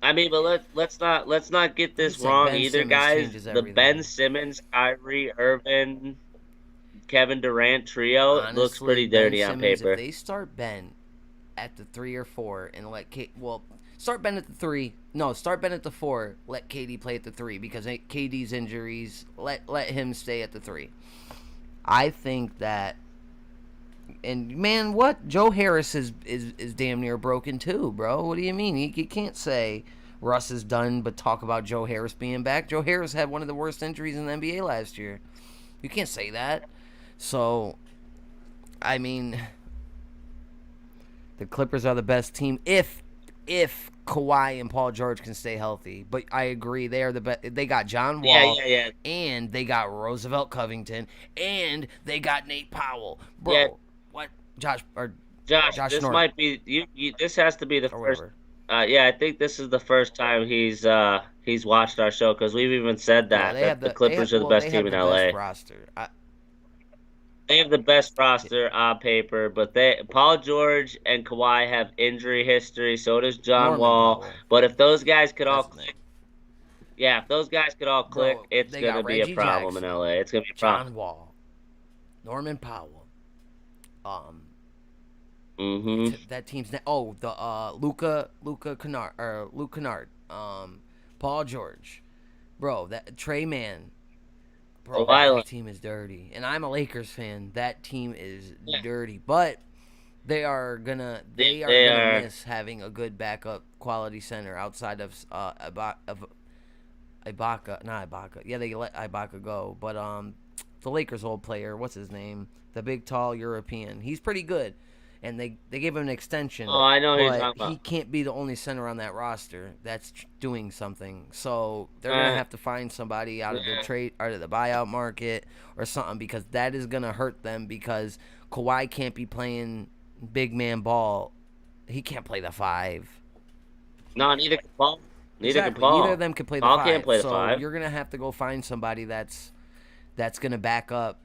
[SPEAKER 1] I mean, but let's not get
[SPEAKER 2] You
[SPEAKER 1] this
[SPEAKER 2] could say
[SPEAKER 1] wrong
[SPEAKER 2] Ben
[SPEAKER 1] either,
[SPEAKER 2] Simmons
[SPEAKER 1] guys.
[SPEAKER 2] changes
[SPEAKER 1] The Ben
[SPEAKER 2] everything.
[SPEAKER 1] Simmons, Kyrie Irving, Kevin Durant trio looks
[SPEAKER 2] Honestly,
[SPEAKER 1] pretty
[SPEAKER 2] Ben
[SPEAKER 1] dirty on
[SPEAKER 2] Simmons, if
[SPEAKER 1] paper.
[SPEAKER 2] they start Ben at the 3 or 4 and start Ben at the 3. No, start Ben at the 4. Let KD play at the 3 because KD's injuries. Let him stay at the 3. I think that. And man, what Joe Harris is damn near broken too, bro. What do you mean? You can't say Russ is done, but talk about Joe Harris being back. Joe Harris had one of the worst injuries in the NBA last year. You can't say that. So, I mean, the Clippers are the best team if Kawhi and Paul George can stay healthy. But I agree, they are the best. They got John
[SPEAKER 1] Yeah,
[SPEAKER 2] Wall,
[SPEAKER 1] yeah, yeah,
[SPEAKER 2] and they got Roosevelt Covington, and they got Nate Powell,
[SPEAKER 1] yeah.
[SPEAKER 2] bro. What
[SPEAKER 1] Josh,
[SPEAKER 2] Josh
[SPEAKER 1] this
[SPEAKER 2] North
[SPEAKER 1] might be you. This has to be the
[SPEAKER 2] or
[SPEAKER 1] first.
[SPEAKER 2] whatever?
[SPEAKER 1] Yeah, I think this is the first time he's watched our show because we've even said
[SPEAKER 2] Yeah,
[SPEAKER 1] that the Clippers are the best
[SPEAKER 2] they
[SPEAKER 1] team
[SPEAKER 2] have
[SPEAKER 1] in
[SPEAKER 2] the best
[SPEAKER 1] LA.
[SPEAKER 2] roster.
[SPEAKER 1] They have the best roster on paper, but Paul George and Kawhi have injury history. So does John
[SPEAKER 2] Norman
[SPEAKER 1] Wall.
[SPEAKER 2] Powell,
[SPEAKER 1] But if those guys could all
[SPEAKER 2] that's his name,
[SPEAKER 1] click, yeah, if those guys could all click,
[SPEAKER 2] bro.
[SPEAKER 1] it's
[SPEAKER 2] They
[SPEAKER 1] gonna
[SPEAKER 2] got
[SPEAKER 1] be a
[SPEAKER 2] Reggie
[SPEAKER 1] problem in
[SPEAKER 2] Jackson,
[SPEAKER 1] LA. It's gonna be a problem.
[SPEAKER 2] John Wall, Norman Powell. Um,
[SPEAKER 1] Hmm.
[SPEAKER 2] that team's the Luca Kennard, Luke Kennard, Paul George, bro. That Trey Mann, Bro, that
[SPEAKER 1] Kawhi.
[SPEAKER 2] Lakers team is dirty, and I'm a Lakers fan. That team is
[SPEAKER 1] Yeah,
[SPEAKER 2] dirty, but they are
[SPEAKER 1] they
[SPEAKER 2] gonna
[SPEAKER 1] are.
[SPEAKER 2] miss having a good backup quality center outside of Ibaka, not Ibaka. Yeah, they let Ibaka go, but the Lakers' old player, what's his name? The big, tall European. He's pretty good, and they gave him an extension,
[SPEAKER 1] Oh, I know who you're
[SPEAKER 2] but
[SPEAKER 1] talking
[SPEAKER 2] he
[SPEAKER 1] about.
[SPEAKER 2] can't be the only center on that roster that's doing something. So they're gonna
[SPEAKER 1] Uh,
[SPEAKER 2] have to find somebody out of the
[SPEAKER 1] yeah.
[SPEAKER 2] trade, out of the buyout market, or something because that is gonna hurt them because Kawhi can't be playing big man ball. He can't play the five.
[SPEAKER 1] No, neither can Paul. Neither can
[SPEAKER 2] Exactly. Neither of
[SPEAKER 1] Paul.
[SPEAKER 2] them can play the
[SPEAKER 1] Paul can't
[SPEAKER 2] five.
[SPEAKER 1] play the
[SPEAKER 2] So
[SPEAKER 1] five.
[SPEAKER 2] you're gonna have to go find somebody that's gonna back up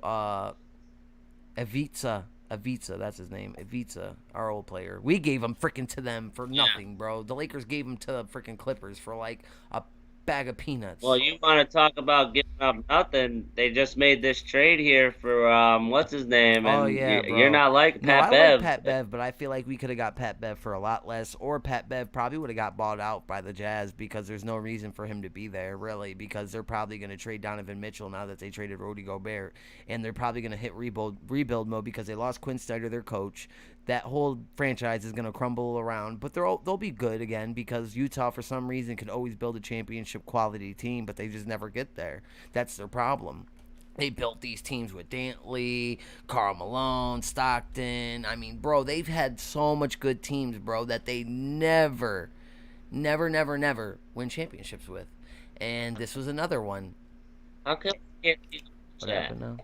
[SPEAKER 2] Ivica. Ivica, that's his name. Ivica, our old player. We gave him freaking to them for
[SPEAKER 1] Yeah.
[SPEAKER 2] nothing, bro. The Lakers gave him to the freaking Clippers for like a bag of
[SPEAKER 1] Well,
[SPEAKER 2] peanuts.
[SPEAKER 1] you want to talk about giving up nothing? They just made this trade here for what's his name,
[SPEAKER 2] Oh
[SPEAKER 1] and
[SPEAKER 2] yeah,
[SPEAKER 1] you're
[SPEAKER 2] bro.
[SPEAKER 1] not like
[SPEAKER 2] No,
[SPEAKER 1] Pat
[SPEAKER 2] I like
[SPEAKER 1] Bev.
[SPEAKER 2] Pat Bev, but I feel like we could have got Pat Bev for a lot less, or Pat Bev probably would have got bought out by the Jazz because there's no reason for him to be there, really, because they're probably going to trade Donovan Mitchell now that they traded Rudy Gobert, and they're probably going to hit rebuild mode because they lost Quinn Snyder, their coach. That whole franchise is going to crumble around, but they'll be good again because Utah, for some reason, could always build a championship quality team, but they just never get there. That's their problem. They built these teams with Dantley, Karl Malone, Stockton. I mean, bro, they've had so much good teams, bro, that they never win championships with. And this was another one.
[SPEAKER 1] How come I can't see the full
[SPEAKER 2] What
[SPEAKER 1] chat?
[SPEAKER 2] happened now?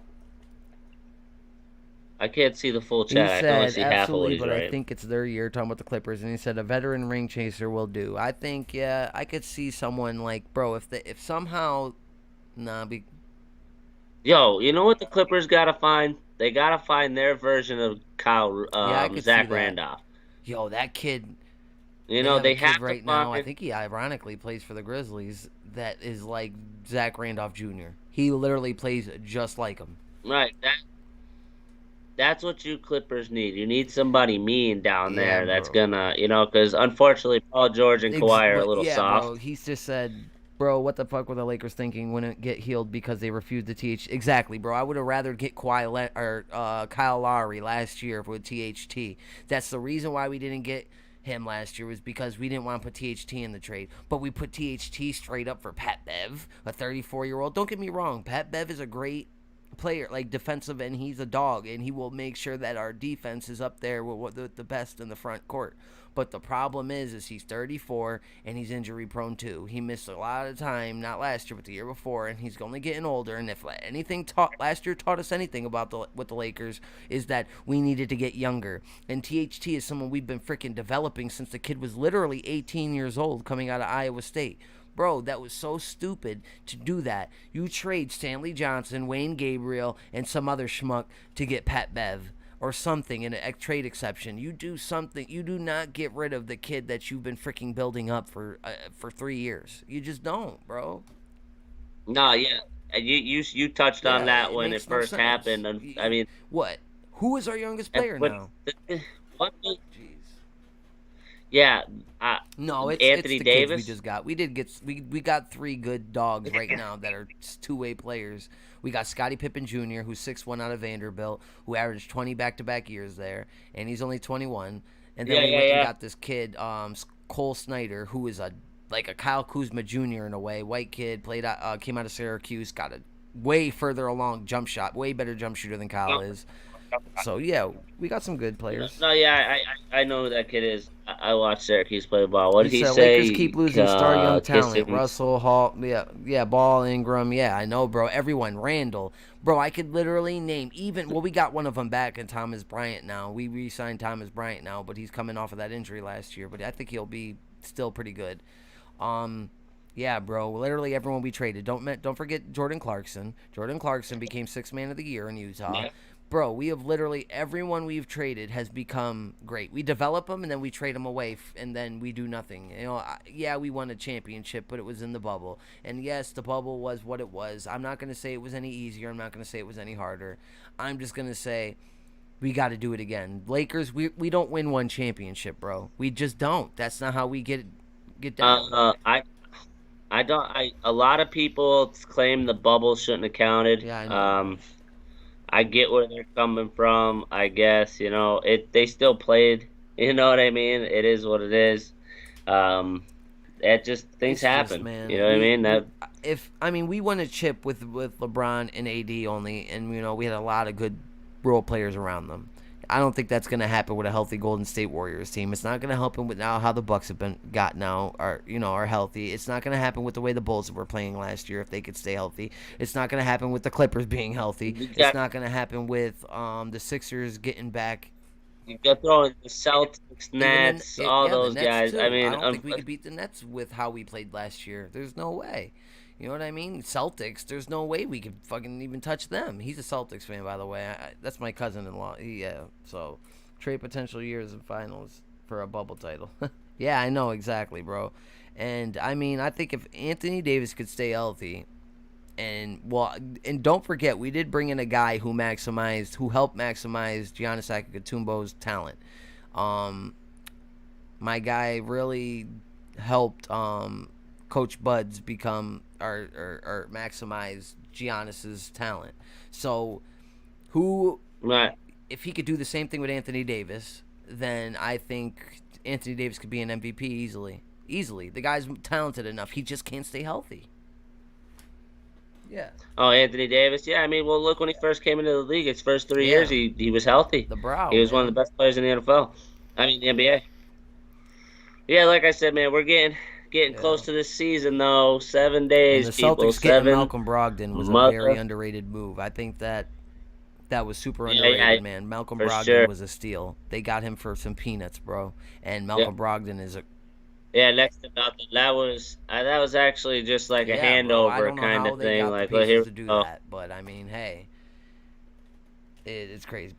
[SPEAKER 1] I can't see the full
[SPEAKER 2] He
[SPEAKER 1] chat. I can only
[SPEAKER 2] said,
[SPEAKER 1] see half of what
[SPEAKER 2] absolutely,
[SPEAKER 1] he's
[SPEAKER 2] but I
[SPEAKER 1] writing.
[SPEAKER 2] think it's their year, talking about the Clippers. And he said, a veteran ring chaser will do. I think, yeah, I could see someone like, bro, if somehow, nah,
[SPEAKER 1] Yo, you know what the Clippers gotta find? They gotta find their version of Kyle,
[SPEAKER 2] yeah, I could see
[SPEAKER 1] Zach
[SPEAKER 2] that.
[SPEAKER 1] Randolph.
[SPEAKER 2] Yo, that kid,
[SPEAKER 1] You
[SPEAKER 2] they
[SPEAKER 1] know,
[SPEAKER 2] have a
[SPEAKER 1] they
[SPEAKER 2] kid
[SPEAKER 1] have to
[SPEAKER 2] right now. I
[SPEAKER 1] find.
[SPEAKER 2] think he ironically plays for the Grizzlies. That is like Zach Randolph Jr. He literally plays just like him.
[SPEAKER 1] Right. That's what you Clippers need. You need somebody mean down
[SPEAKER 2] Yeah,
[SPEAKER 1] there that's
[SPEAKER 2] bro.
[SPEAKER 1] gonna, because unfortunately Paul George and Kawhi are a
[SPEAKER 2] But
[SPEAKER 1] little
[SPEAKER 2] yeah, bro.
[SPEAKER 1] soft.
[SPEAKER 2] He's just said, bro, what the fuck were the Lakers thinking when it get healed because they refused to TH? Exactly, bro. I would have rather get or Kyle Lowry last year with THT. That's the reason why we didn't get him last year was because we didn't want to put THT in the trade. But we put THT straight up for Pat Bev, a 34-year-old. Don't get me wrong, Pat Bev is a great player, like defensive, and he's a dog, and he will make sure that our defense is up there with the best in the front court. But the problem is he's 34 and he's injury prone too. He missed a lot of time, not last year, but the year before, and he's only getting older. And if anything taught last year taught us anything about with the Lakers is that we needed to get younger. And THT is someone we've been freaking developing since the kid was literally 18 years old, coming out of Iowa State. Bro, that was so stupid to do that. You trade Stanley Johnson, Wayne Gabriel, and some other schmuck to get Pat Bev or something in a trade exception. You do something. You do not get rid of the kid that you've been freaking building up for 3 years. You just don't, bro.
[SPEAKER 1] No, yeah. And you touched on
[SPEAKER 2] Yeah,
[SPEAKER 1] that
[SPEAKER 2] it
[SPEAKER 1] when it
[SPEAKER 2] makes no
[SPEAKER 1] first
[SPEAKER 2] sense.
[SPEAKER 1] happened. And I mean,
[SPEAKER 2] What? Who is our youngest player
[SPEAKER 1] but
[SPEAKER 2] now?
[SPEAKER 1] what?
[SPEAKER 2] Jeez.
[SPEAKER 1] Yeah, uh,
[SPEAKER 2] No, it's
[SPEAKER 1] Anthony
[SPEAKER 2] the kids we
[SPEAKER 1] Davis.
[SPEAKER 2] just got. We got three good dogs right now that are two-way players. We got Scottie Pippen Jr., who's 6'1" out of Vanderbilt, who averaged 20 back-to-back years there, and he's only 21. And then
[SPEAKER 1] Yeah,
[SPEAKER 2] we
[SPEAKER 1] yeah,
[SPEAKER 2] went and
[SPEAKER 1] yeah.
[SPEAKER 2] got this kid, Cole Snyder, who is like a Kyle Kuzma Jr. in a way. White kid, came out of Syracuse, got a way further along jump shot, way better jump shooter than Kyle is. So yeah, we got some good players.
[SPEAKER 1] No, yeah, I know who that kid is. I watched Syracuse play ball. What
[SPEAKER 2] He
[SPEAKER 1] did he
[SPEAKER 2] said Lakers keep
[SPEAKER 1] say?
[SPEAKER 2] losing star young talent.
[SPEAKER 1] Kissing.
[SPEAKER 2] Russell Hall, yeah, Ball, Ingram, yeah, I know, bro. Everyone, Randall, bro. I could literally name even. Well, we got one of them back in Thomas Bryant now. We re-signed Thomas Bryant now, but he's coming off of that injury last year. But I think he'll be still pretty good. Um, yeah, bro. Literally everyone we traded. Don't forget Jordan Clarkson. Jordan Clarkson became sixth man of the year in Utah.
[SPEAKER 1] Yeah.
[SPEAKER 2] Bro, we have literally everyone we've traded has become great. We develop them and then we trade them away, and then we do nothing. Yeah, we won a championship, but it was in the bubble. And yes, the bubble was what it was. I'm not gonna say it was any easier. I'm not gonna say it was any harder. I'm just gonna say we got to do it again. Lakers, we don't win one championship, bro. We just don't. That's not how we get down.
[SPEAKER 1] Uh, I I don't. A lot of people claim the bubble shouldn't have counted.
[SPEAKER 2] Yeah, I know, bro.
[SPEAKER 1] I get where they're coming from. I guess it. They still played. You know what I mean? It is what it is. Um, it just things
[SPEAKER 2] It's just,
[SPEAKER 1] happen. You know
[SPEAKER 2] man,
[SPEAKER 1] what I
[SPEAKER 2] we
[SPEAKER 1] mean?
[SPEAKER 2] we
[SPEAKER 1] That
[SPEAKER 2] if I mean we won a chip with LeBron and AD only, and we had a lot of good role players around them. I don't think that's gonna happen with a healthy Golden State Warriors team. It's not gonna happen with now how the Bucks have been got now are healthy. It's not gonna happen with the way the Bulls were playing last year if they could stay healthy. It's not gonna happen with the Clippers being healthy.
[SPEAKER 1] you
[SPEAKER 2] It's
[SPEAKER 1] got
[SPEAKER 2] not gonna happen with the Sixers getting back.
[SPEAKER 1] you got throwing the Celtics,
[SPEAKER 2] Even
[SPEAKER 1] Nets, all
[SPEAKER 2] the
[SPEAKER 1] those
[SPEAKER 2] Nets
[SPEAKER 1] guys. I
[SPEAKER 2] too. I
[SPEAKER 1] mean,
[SPEAKER 2] don't think we could beat the Nets with how we played last year. There's no way. You know what I mean? Celtics. There's no way we could fucking even touch them. He's a Celtics fan, by the way. That's my cousin-in-law. Yeah. So, trade potential years in finals for a bubble title. Yeah, I know exactly, bro. And I mean, I think if Anthony Davis could stay healthy, and don't forget, we did bring in a guy who helped maximize Giannis Antetokounmpo's talent. My guy really helped Coach Buds become or maximize Giannis's talent. So, who
[SPEAKER 1] right.
[SPEAKER 2] if he could do the same thing with Anthony Davis, then I think Anthony Davis could be an MVP easily. Easily, the guy's talented enough. He just can't stay healthy. Yeah,
[SPEAKER 1] Oh, Anthony Davis. Yeah, I mean, well, look when he first came into the league. His first 3 years,
[SPEAKER 2] yeah,
[SPEAKER 1] he was healthy.
[SPEAKER 2] the brow,
[SPEAKER 1] He was one of
[SPEAKER 2] man.
[SPEAKER 1] the best players in the NFL. I mean, the NBA. Yeah, like I said, man, we're getting
[SPEAKER 2] Yeah.
[SPEAKER 1] close to this season though. seven
[SPEAKER 2] And
[SPEAKER 1] days,
[SPEAKER 2] the
[SPEAKER 1] people.
[SPEAKER 2] Celtics getting
[SPEAKER 1] Seven
[SPEAKER 2] Malcolm Brogdon was a very
[SPEAKER 1] mother.
[SPEAKER 2] underrated move. I think that was super
[SPEAKER 1] Yeah, yeah,
[SPEAKER 2] underrated, man. Malcolm
[SPEAKER 1] for
[SPEAKER 2] Brogdon
[SPEAKER 1] sure.
[SPEAKER 2] was a steal. They got him for some peanuts, bro. And
[SPEAKER 1] Yeah,
[SPEAKER 2] Malcolm Brogdon is a
[SPEAKER 1] yeah. Next to nothing. That was actually just like a
[SPEAKER 2] yeah, bro. I
[SPEAKER 1] handover
[SPEAKER 2] don't know
[SPEAKER 1] kind
[SPEAKER 2] how
[SPEAKER 1] of
[SPEAKER 2] they
[SPEAKER 1] thing.
[SPEAKER 2] got the
[SPEAKER 1] Like, well,
[SPEAKER 2] Pacers
[SPEAKER 1] here we
[SPEAKER 2] to do
[SPEAKER 1] go.
[SPEAKER 2] that, but I mean, hey, it's crazy.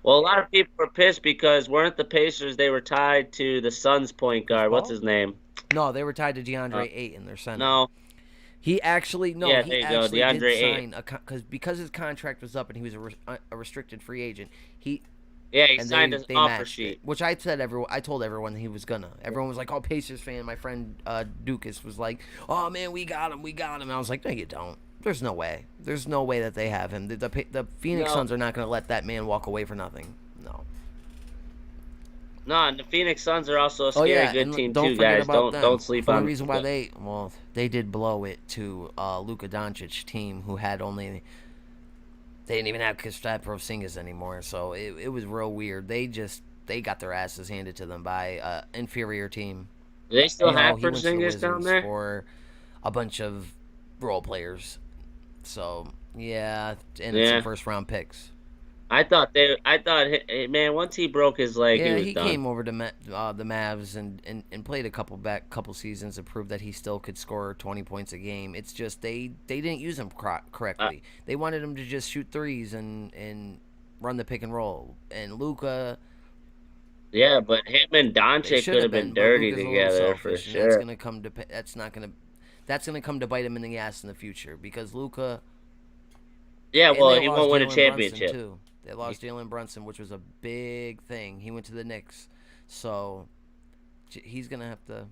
[SPEAKER 1] Well, a lot of people were pissed because weren't the Pacers? They were tied to the Suns point
[SPEAKER 2] Chris
[SPEAKER 1] guard. What's
[SPEAKER 2] Paul?
[SPEAKER 1] his name?
[SPEAKER 2] No, they were tied to
[SPEAKER 1] Uh,
[SPEAKER 2] DeAndre Ayton, their center.
[SPEAKER 1] no.
[SPEAKER 2] He actually no,
[SPEAKER 1] Yeah,
[SPEAKER 2] he
[SPEAKER 1] there you go.
[SPEAKER 2] actually did
[SPEAKER 1] DeAndre Ayton.
[SPEAKER 2] sign a because his contract was up and he was a restricted free agent. He
[SPEAKER 1] Yeah, he
[SPEAKER 2] and
[SPEAKER 1] signed his
[SPEAKER 2] they
[SPEAKER 1] offer
[SPEAKER 2] matched it,
[SPEAKER 1] sheet.
[SPEAKER 2] which I told everyone he was gonna. Everyone was like, "Oh, Pacers fan." My friend Dukas was like, "Oh man, we got him, we got him." And I was like, "No, you don't. There's no way. There's no way that they have him. The Phoenix
[SPEAKER 1] No,
[SPEAKER 2] Suns are not gonna let that man walk away for nothing. No."
[SPEAKER 1] no, and the Phoenix Suns are also a
[SPEAKER 2] Oh
[SPEAKER 1] scary
[SPEAKER 2] yeah,
[SPEAKER 1] good
[SPEAKER 2] and
[SPEAKER 1] team
[SPEAKER 2] don't
[SPEAKER 1] too,
[SPEAKER 2] forget
[SPEAKER 1] guys.
[SPEAKER 2] about
[SPEAKER 1] Don't
[SPEAKER 2] them.
[SPEAKER 1] sleep
[SPEAKER 2] For the
[SPEAKER 1] on
[SPEAKER 2] reason why
[SPEAKER 1] them.
[SPEAKER 2] they did blow it to Luka Doncic team who had only they didn't even have Kristaps Porzingis anymore. So it was real weird. They got their asses handed to them by inferior team.
[SPEAKER 1] Do they still
[SPEAKER 2] No,
[SPEAKER 1] have
[SPEAKER 2] he went to the
[SPEAKER 1] Porzingis down
[SPEAKER 2] Wizards
[SPEAKER 1] there?
[SPEAKER 2] for a bunch of role players. So yeah, and some
[SPEAKER 1] Yeah.
[SPEAKER 2] first round picks.
[SPEAKER 1] Man, once he broke his leg, he
[SPEAKER 2] Yeah,
[SPEAKER 1] was
[SPEAKER 2] he
[SPEAKER 1] done.
[SPEAKER 2] came over to the Mavs and played a couple seasons and proved that he still could score 20 points a game. It's just they didn't use him
[SPEAKER 1] Uh,
[SPEAKER 2] correctly. They wanted him to just shoot threes and run the pick and roll. And Luca,
[SPEAKER 1] yeah, but him and
[SPEAKER 2] they
[SPEAKER 1] Doncic
[SPEAKER 2] should
[SPEAKER 1] could
[SPEAKER 2] have
[SPEAKER 1] have been
[SPEAKER 2] been, but
[SPEAKER 1] dirty
[SPEAKER 2] Luca's a little
[SPEAKER 1] together for
[SPEAKER 2] selfish, and that's
[SPEAKER 1] sure.
[SPEAKER 2] gonna come to that's gonna come to bite him in the ass in the future because Luca
[SPEAKER 1] Yeah,
[SPEAKER 2] and
[SPEAKER 1] well,
[SPEAKER 2] they
[SPEAKER 1] he
[SPEAKER 2] lost
[SPEAKER 1] won't win a
[SPEAKER 2] Jalen Brunson
[SPEAKER 1] championship.
[SPEAKER 2] too. They lost Jalen Brunson, which was a big thing. He went to the Knicks, so he's gonna have to.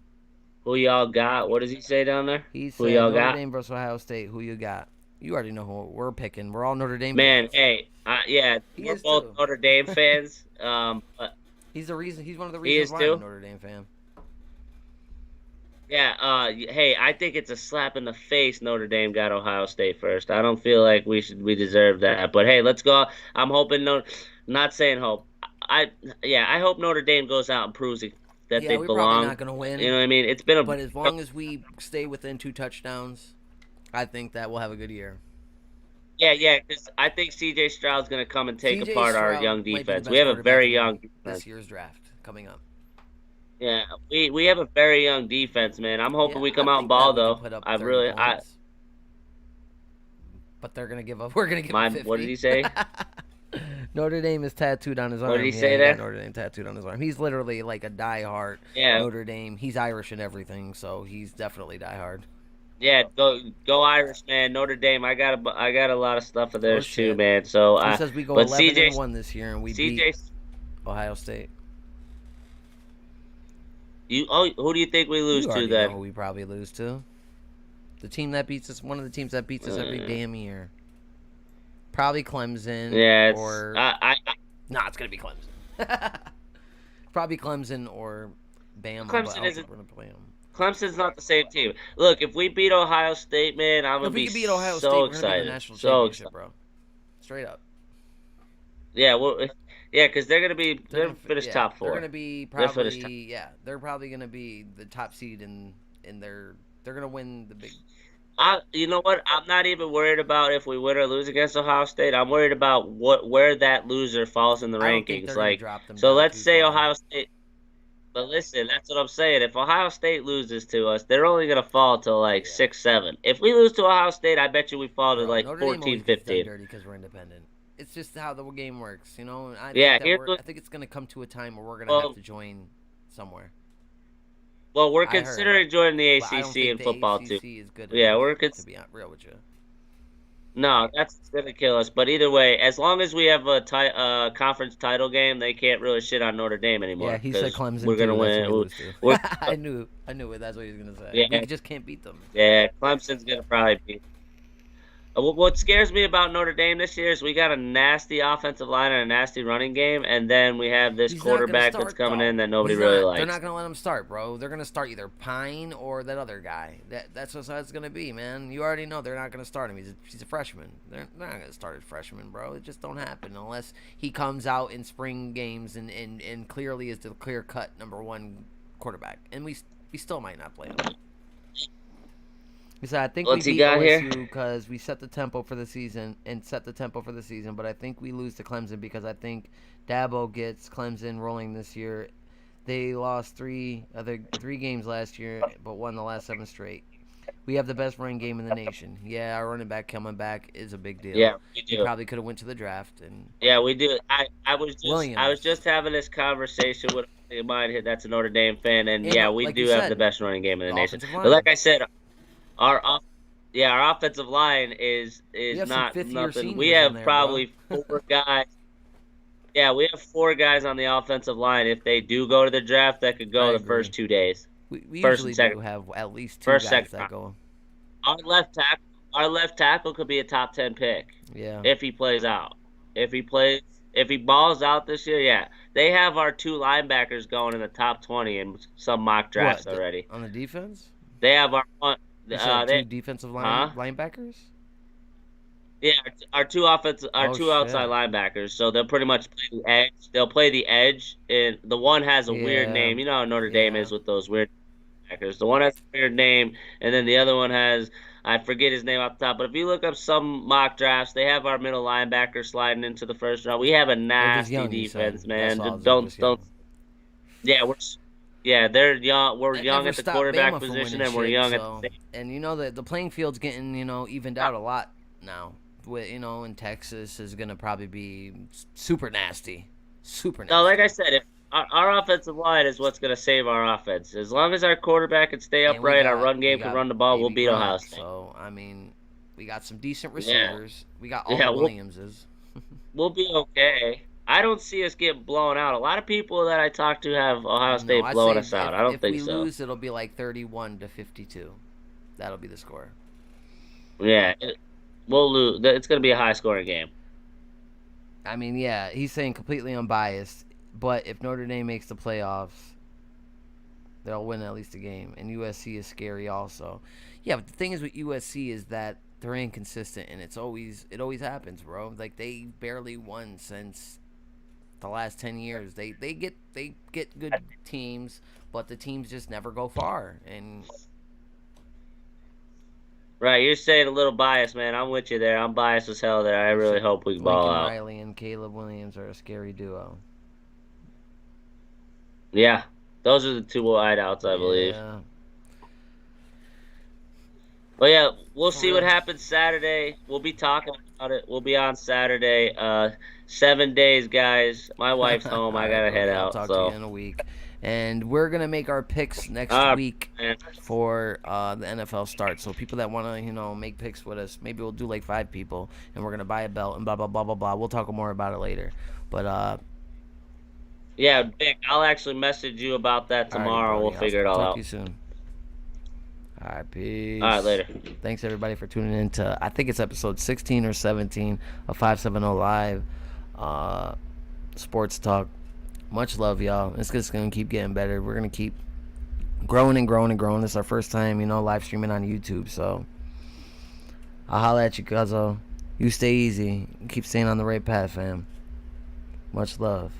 [SPEAKER 1] Who y'all got? What does he say down there?
[SPEAKER 2] He
[SPEAKER 1] Who
[SPEAKER 2] said
[SPEAKER 1] y'all
[SPEAKER 2] Notre
[SPEAKER 1] got?
[SPEAKER 2] Dame versus Ohio State. Who you got? You already know who we're picking. We're all Notre Dame
[SPEAKER 1] Man,
[SPEAKER 2] fans.
[SPEAKER 1] hey, yeah,
[SPEAKER 2] He
[SPEAKER 1] we're
[SPEAKER 2] is
[SPEAKER 1] both
[SPEAKER 2] too.
[SPEAKER 1] Notre Dame fans. But
[SPEAKER 2] He's the reason. He's one of the
[SPEAKER 1] he
[SPEAKER 2] reasons
[SPEAKER 1] is
[SPEAKER 2] why I'm a
[SPEAKER 1] too.
[SPEAKER 2] Notre Dame fan.
[SPEAKER 1] Yeah, hey, I think it's a slap in the face Notre Dame got Ohio State first. I don't feel like we deserve that. But hey, let's go. I'm hoping no not saying hope. Yeah, I hope Notre Dame goes out and proves that
[SPEAKER 2] Yeah,
[SPEAKER 1] they
[SPEAKER 2] we're probably not
[SPEAKER 1] belong.
[SPEAKER 2] gonna
[SPEAKER 1] You
[SPEAKER 2] win,
[SPEAKER 1] know what I mean? It's been
[SPEAKER 2] but as
[SPEAKER 1] a
[SPEAKER 2] long as we stay within 2 touchdowns, I think that we'll have a good year.
[SPEAKER 1] yeah, because I think CJ Stroud's gonna come and take
[SPEAKER 2] C.J.
[SPEAKER 1] apart our
[SPEAKER 2] Stroud
[SPEAKER 1] young
[SPEAKER 2] might be the
[SPEAKER 1] defense. We
[SPEAKER 2] best
[SPEAKER 1] have a
[SPEAKER 2] quarterback
[SPEAKER 1] very
[SPEAKER 2] in
[SPEAKER 1] young defense.
[SPEAKER 2] this year's draft coming up.
[SPEAKER 1] Yeah, we have a very young defense, man. I'm hoping
[SPEAKER 2] Yeah,
[SPEAKER 1] we
[SPEAKER 2] I
[SPEAKER 1] come out and
[SPEAKER 2] think that
[SPEAKER 1] ball
[SPEAKER 2] we could
[SPEAKER 1] though.
[SPEAKER 2] put up
[SPEAKER 1] I
[SPEAKER 2] 30
[SPEAKER 1] really I
[SPEAKER 2] points, but they're gonna give up. We're gonna give up
[SPEAKER 1] my what did
[SPEAKER 2] 50.
[SPEAKER 1] he say?
[SPEAKER 2] Notre Dame is tattooed on his
[SPEAKER 1] What did
[SPEAKER 2] arm.
[SPEAKER 1] he
[SPEAKER 2] Yeah,
[SPEAKER 1] say
[SPEAKER 2] he got
[SPEAKER 1] there?
[SPEAKER 2] Notre Dame tattooed on his arm. He's literally like a diehard
[SPEAKER 1] Yeah,
[SPEAKER 2] Notre Dame. He's Irish and everything, so he's definitely diehard.
[SPEAKER 1] yeah, go Irish, man. Notre Dame. I got a lot of stuff of
[SPEAKER 2] Oh
[SPEAKER 1] theirs too,
[SPEAKER 2] shit!
[SPEAKER 1] man. So
[SPEAKER 2] He says we go
[SPEAKER 1] but
[SPEAKER 2] 11
[SPEAKER 1] CJ
[SPEAKER 2] and 1 this year, and we beat
[SPEAKER 1] CJ
[SPEAKER 2] Ohio State.
[SPEAKER 1] Who do you think we lose
[SPEAKER 2] You
[SPEAKER 1] to
[SPEAKER 2] already know
[SPEAKER 1] then?
[SPEAKER 2] who we probably lose to. The team that beats us, one of the teams that beats us every
[SPEAKER 1] Uh,
[SPEAKER 2] damn year. Probably Clemson
[SPEAKER 1] yeah, it's
[SPEAKER 2] or nah, it's gonna be Clemson. Probably Clemson or Bama, but I
[SPEAKER 1] Clemson
[SPEAKER 2] don't think
[SPEAKER 1] isn't.
[SPEAKER 2] we're gonna play them.
[SPEAKER 1] Clemson's not the same team. Look, if we beat Ohio State, man, I'm gonna
[SPEAKER 2] If we
[SPEAKER 1] be
[SPEAKER 2] could beat Ohio
[SPEAKER 1] so
[SPEAKER 2] State, we're gonna be in the
[SPEAKER 1] excited,
[SPEAKER 2] national
[SPEAKER 1] so
[SPEAKER 2] championship,
[SPEAKER 1] excited.
[SPEAKER 2] bro. Straight up.
[SPEAKER 1] Yeah, well, yeah, because they're gonna finish
[SPEAKER 2] Yeah,
[SPEAKER 1] top
[SPEAKER 2] they're
[SPEAKER 1] four.
[SPEAKER 2] gonna be
[SPEAKER 1] They're finish top.
[SPEAKER 2] probably they're probably gonna be the top seed in their. They're gonna win the big.
[SPEAKER 1] You know what? I'm not even worried about if we win or lose against Ohio State. I'm worried about where that loser falls in the
[SPEAKER 2] I don't think
[SPEAKER 1] rankings.
[SPEAKER 2] they're gonna
[SPEAKER 1] Like,
[SPEAKER 2] drop them
[SPEAKER 1] so
[SPEAKER 2] down
[SPEAKER 1] let's
[SPEAKER 2] too
[SPEAKER 1] say
[SPEAKER 2] far,
[SPEAKER 1] Ohio State. But listen, that's what I'm saying. If Ohio State loses to us, they're only gonna fall to like
[SPEAKER 2] yeah,
[SPEAKER 1] 6, 7. If we lose to Ohio State, I bet you we fall to
[SPEAKER 2] bro.
[SPEAKER 1] like
[SPEAKER 2] Notre Dame
[SPEAKER 1] 14,
[SPEAKER 2] always gets done
[SPEAKER 1] 15.
[SPEAKER 2] dirty because we're independent. It's just how the game works, you know. And I think
[SPEAKER 1] Yeah,
[SPEAKER 2] that
[SPEAKER 1] here's
[SPEAKER 2] we're.
[SPEAKER 1] what.
[SPEAKER 2] I think it's gonna come to a time where we're gonna have
[SPEAKER 1] Well,
[SPEAKER 2] to join somewhere.
[SPEAKER 1] we're
[SPEAKER 2] I heard,
[SPEAKER 1] considering joining the
[SPEAKER 2] but I don't
[SPEAKER 1] ACC
[SPEAKER 2] think
[SPEAKER 1] in
[SPEAKER 2] the
[SPEAKER 1] football too.
[SPEAKER 2] ACC is good
[SPEAKER 1] Yeah,
[SPEAKER 2] enough
[SPEAKER 1] we're
[SPEAKER 2] to be real with you.
[SPEAKER 1] no, that's gonna kill us. But either way, as long as we have a conference title game, they can't really shit on Notre Dame
[SPEAKER 2] Yeah,
[SPEAKER 1] anymore
[SPEAKER 2] he said
[SPEAKER 1] because
[SPEAKER 2] Clemson
[SPEAKER 1] we're gonna
[SPEAKER 2] too. That's what we
[SPEAKER 1] win.
[SPEAKER 2] lose to.
[SPEAKER 1] We're
[SPEAKER 2] I knew it. That's what he was gonna say. We
[SPEAKER 1] yeah,
[SPEAKER 2] just can't beat them.
[SPEAKER 1] yeah. Clemson's gonna probably be. What scares me about Notre Dame this year is we got a nasty offensive line and a nasty running game, and then we have this
[SPEAKER 2] He's not gonna
[SPEAKER 1] quarterback that's
[SPEAKER 2] start
[SPEAKER 1] coming in
[SPEAKER 2] though.
[SPEAKER 1] that nobody
[SPEAKER 2] He's
[SPEAKER 1] really
[SPEAKER 2] not. They're
[SPEAKER 1] likes.
[SPEAKER 2] not gonna let him start, bro. They're gonna start either Pine or that other guy. That's what it's gonna be, man. You already know they're not gonna start him. He's a freshman. They're not gonna start a freshman, bro. It just don't happen unless he comes out in spring games and clearly is the clear cut #1 quarterback. And we still might not play him. He said, I think we
[SPEAKER 1] What's he
[SPEAKER 2] beat
[SPEAKER 1] got here?
[SPEAKER 2] OSU because we set the tempo for the season and set the tempo for the season, but I think we lose to Clemson because I think Dabo gets Clemson rolling this year. They lost three games last year, but won the last 7 straight. We have the best running game in the nation. Yeah, our running back coming back is a big deal.
[SPEAKER 1] Yeah, we
[SPEAKER 2] He
[SPEAKER 1] do.
[SPEAKER 2] probably could have went to the draft and
[SPEAKER 1] Yeah, we do. I was
[SPEAKER 2] Williams.
[SPEAKER 1] just having this conversation with a buddy of mine that's a Notre Dame fan, and
[SPEAKER 2] And
[SPEAKER 1] yeah, we
[SPEAKER 2] like you
[SPEAKER 1] do have the
[SPEAKER 2] said,
[SPEAKER 1] best running game in the
[SPEAKER 2] the
[SPEAKER 1] nation.
[SPEAKER 2] offensive
[SPEAKER 1] But
[SPEAKER 2] line.
[SPEAKER 1] like I said, our off, yeah, our offensive line
[SPEAKER 2] We
[SPEAKER 1] is
[SPEAKER 2] have some
[SPEAKER 1] not
[SPEAKER 2] fifth year
[SPEAKER 1] nothing. We
[SPEAKER 2] seniors in
[SPEAKER 1] have
[SPEAKER 2] there, bro.
[SPEAKER 1] probably 4 guys. Yeah, we have 4 guys on the offensive line. If they do go to the draft, that could
[SPEAKER 2] I
[SPEAKER 1] go the
[SPEAKER 2] agree.
[SPEAKER 1] first 2 days,
[SPEAKER 2] We
[SPEAKER 1] first and
[SPEAKER 2] usually do
[SPEAKER 1] second,
[SPEAKER 2] have at least two
[SPEAKER 1] first
[SPEAKER 2] guys
[SPEAKER 1] second
[SPEAKER 2] that
[SPEAKER 1] round.
[SPEAKER 2] go.
[SPEAKER 1] Our left tackle, our left tackle could be a top 10 pick
[SPEAKER 2] Yeah.
[SPEAKER 1] if he plays out. If he plays, if he balls out this year, yeah, they have our 2 linebackers going in the top 20 in some mock drafts
[SPEAKER 2] What
[SPEAKER 1] already.
[SPEAKER 2] on the defense?
[SPEAKER 1] They have our one.
[SPEAKER 2] You said two
[SPEAKER 1] They
[SPEAKER 2] defensive
[SPEAKER 1] huh?
[SPEAKER 2] linebackers.
[SPEAKER 1] Yeah, our
[SPEAKER 2] Oh
[SPEAKER 1] two outside
[SPEAKER 2] shit.
[SPEAKER 1] linebackers. So they'll pretty much play the edge. They'll play the edge, and the one has a weird
[SPEAKER 2] Yeah,
[SPEAKER 1] name. You know how Notre Dame
[SPEAKER 2] yeah.
[SPEAKER 1] is with those weird linebackers. The one has a weird name, and then the other one has I forget his name off the top. But if you look up some mock drafts, they have our middle linebacker sliding into the first round. We have a
[SPEAKER 2] They're just
[SPEAKER 1] nasty
[SPEAKER 2] young. You said
[SPEAKER 1] defense,
[SPEAKER 2] that's
[SPEAKER 1] man.
[SPEAKER 2] all. They're
[SPEAKER 1] Don't
[SPEAKER 2] just
[SPEAKER 1] don't.
[SPEAKER 2] young.
[SPEAKER 1] Yeah, yeah, they're young. We're
[SPEAKER 2] That
[SPEAKER 1] young
[SPEAKER 2] never
[SPEAKER 1] at the
[SPEAKER 2] stopped
[SPEAKER 1] quarterback
[SPEAKER 2] Bama from
[SPEAKER 1] position,
[SPEAKER 2] winning
[SPEAKER 1] and we're
[SPEAKER 2] shit.
[SPEAKER 1] young at
[SPEAKER 2] So,
[SPEAKER 1] the
[SPEAKER 2] and you know that the playing field's getting evened out a lot now. With in Texas is gonna probably be super nasty, super
[SPEAKER 1] No, like I
[SPEAKER 2] nasty.
[SPEAKER 1] said, if our offensive line is what's going to save our offense. As long as our quarterback can stay
[SPEAKER 2] And we
[SPEAKER 1] upright, our
[SPEAKER 2] got
[SPEAKER 1] run
[SPEAKER 2] we
[SPEAKER 1] game can
[SPEAKER 2] got
[SPEAKER 1] run the ball, we'll
[SPEAKER 2] baby
[SPEAKER 1] beat Ohio
[SPEAKER 2] Gronk.
[SPEAKER 1] State.
[SPEAKER 2] So I mean, we got some decent
[SPEAKER 1] Yeah,
[SPEAKER 2] receivers. We got all
[SPEAKER 1] yeah,
[SPEAKER 2] the Williamses.
[SPEAKER 1] we'll be okay. I don't see us getting blown out. A lot of people that I talk to have Ohio
[SPEAKER 2] No,
[SPEAKER 1] State
[SPEAKER 2] I'd
[SPEAKER 1] blowing
[SPEAKER 2] say
[SPEAKER 1] us out. I don't
[SPEAKER 2] if
[SPEAKER 1] think
[SPEAKER 2] we
[SPEAKER 1] so.
[SPEAKER 2] lose, it'll be like 31-52. That'll be the score.
[SPEAKER 1] Yeah, we'll lose. It's going to be a high scoring game.
[SPEAKER 2] I mean, yeah, he's saying completely unbiased. But if Notre Dame makes the playoffs, they'll win at least a game. And USC is scary also. Yeah, but the thing is with USC is that they're inconsistent, and it always happens, bro. Like they barely won since the last 10 years. They get good teams, but the teams just never go far. And
[SPEAKER 1] Right, you're saying a little biased, man. I'm with you there. I'm biased as hell there. I
[SPEAKER 2] he
[SPEAKER 1] really
[SPEAKER 2] said
[SPEAKER 1] hope we ball
[SPEAKER 2] Lincoln
[SPEAKER 1] out.
[SPEAKER 2] Riley and Caleb Williams are a scary duo.
[SPEAKER 1] Yeah, those are the 2 wideouts, I believe.
[SPEAKER 2] Yeah,
[SPEAKER 1] But yeah, we'll
[SPEAKER 2] for
[SPEAKER 1] see what
[SPEAKER 2] real.
[SPEAKER 1] happens Saturday. We'll be talking about it. We'll be on Saturday. 7 days, guys. My
[SPEAKER 2] All
[SPEAKER 1] wife's home. I
[SPEAKER 2] right,
[SPEAKER 1] gotta head
[SPEAKER 2] Brody. I'll
[SPEAKER 1] out.
[SPEAKER 2] talk to you
[SPEAKER 1] So,
[SPEAKER 2] in a week. And we're going to make our picks next
[SPEAKER 1] uh,
[SPEAKER 2] week
[SPEAKER 1] man.
[SPEAKER 2] for the NFL start. So people that want to, make picks with us, maybe we'll do like 5 people and we're going to buy a belt and blah, blah, blah, blah, blah. We'll talk more about it later. But
[SPEAKER 1] Yeah, Vic, I'll actually message you about that
[SPEAKER 2] Alrighty,
[SPEAKER 1] tomorrow. We'll
[SPEAKER 2] Brody. I'll
[SPEAKER 1] figure it all
[SPEAKER 2] talk to you
[SPEAKER 1] out.
[SPEAKER 2] soon. All right,
[SPEAKER 1] All right,
[SPEAKER 2] peace.
[SPEAKER 1] later.
[SPEAKER 2] Thanks everybody for tuning in to, I think it's episode 16 or 17 of 570 Live, uh, Sports Talk. Much love, y'all. It's just gonna keep getting better. We're gonna keep growing and growing and growing. This is our first time, live streaming on YouTube. So I'll holla at you, cuzzo. You stay easy. Keep staying on the right path, fam. Much love.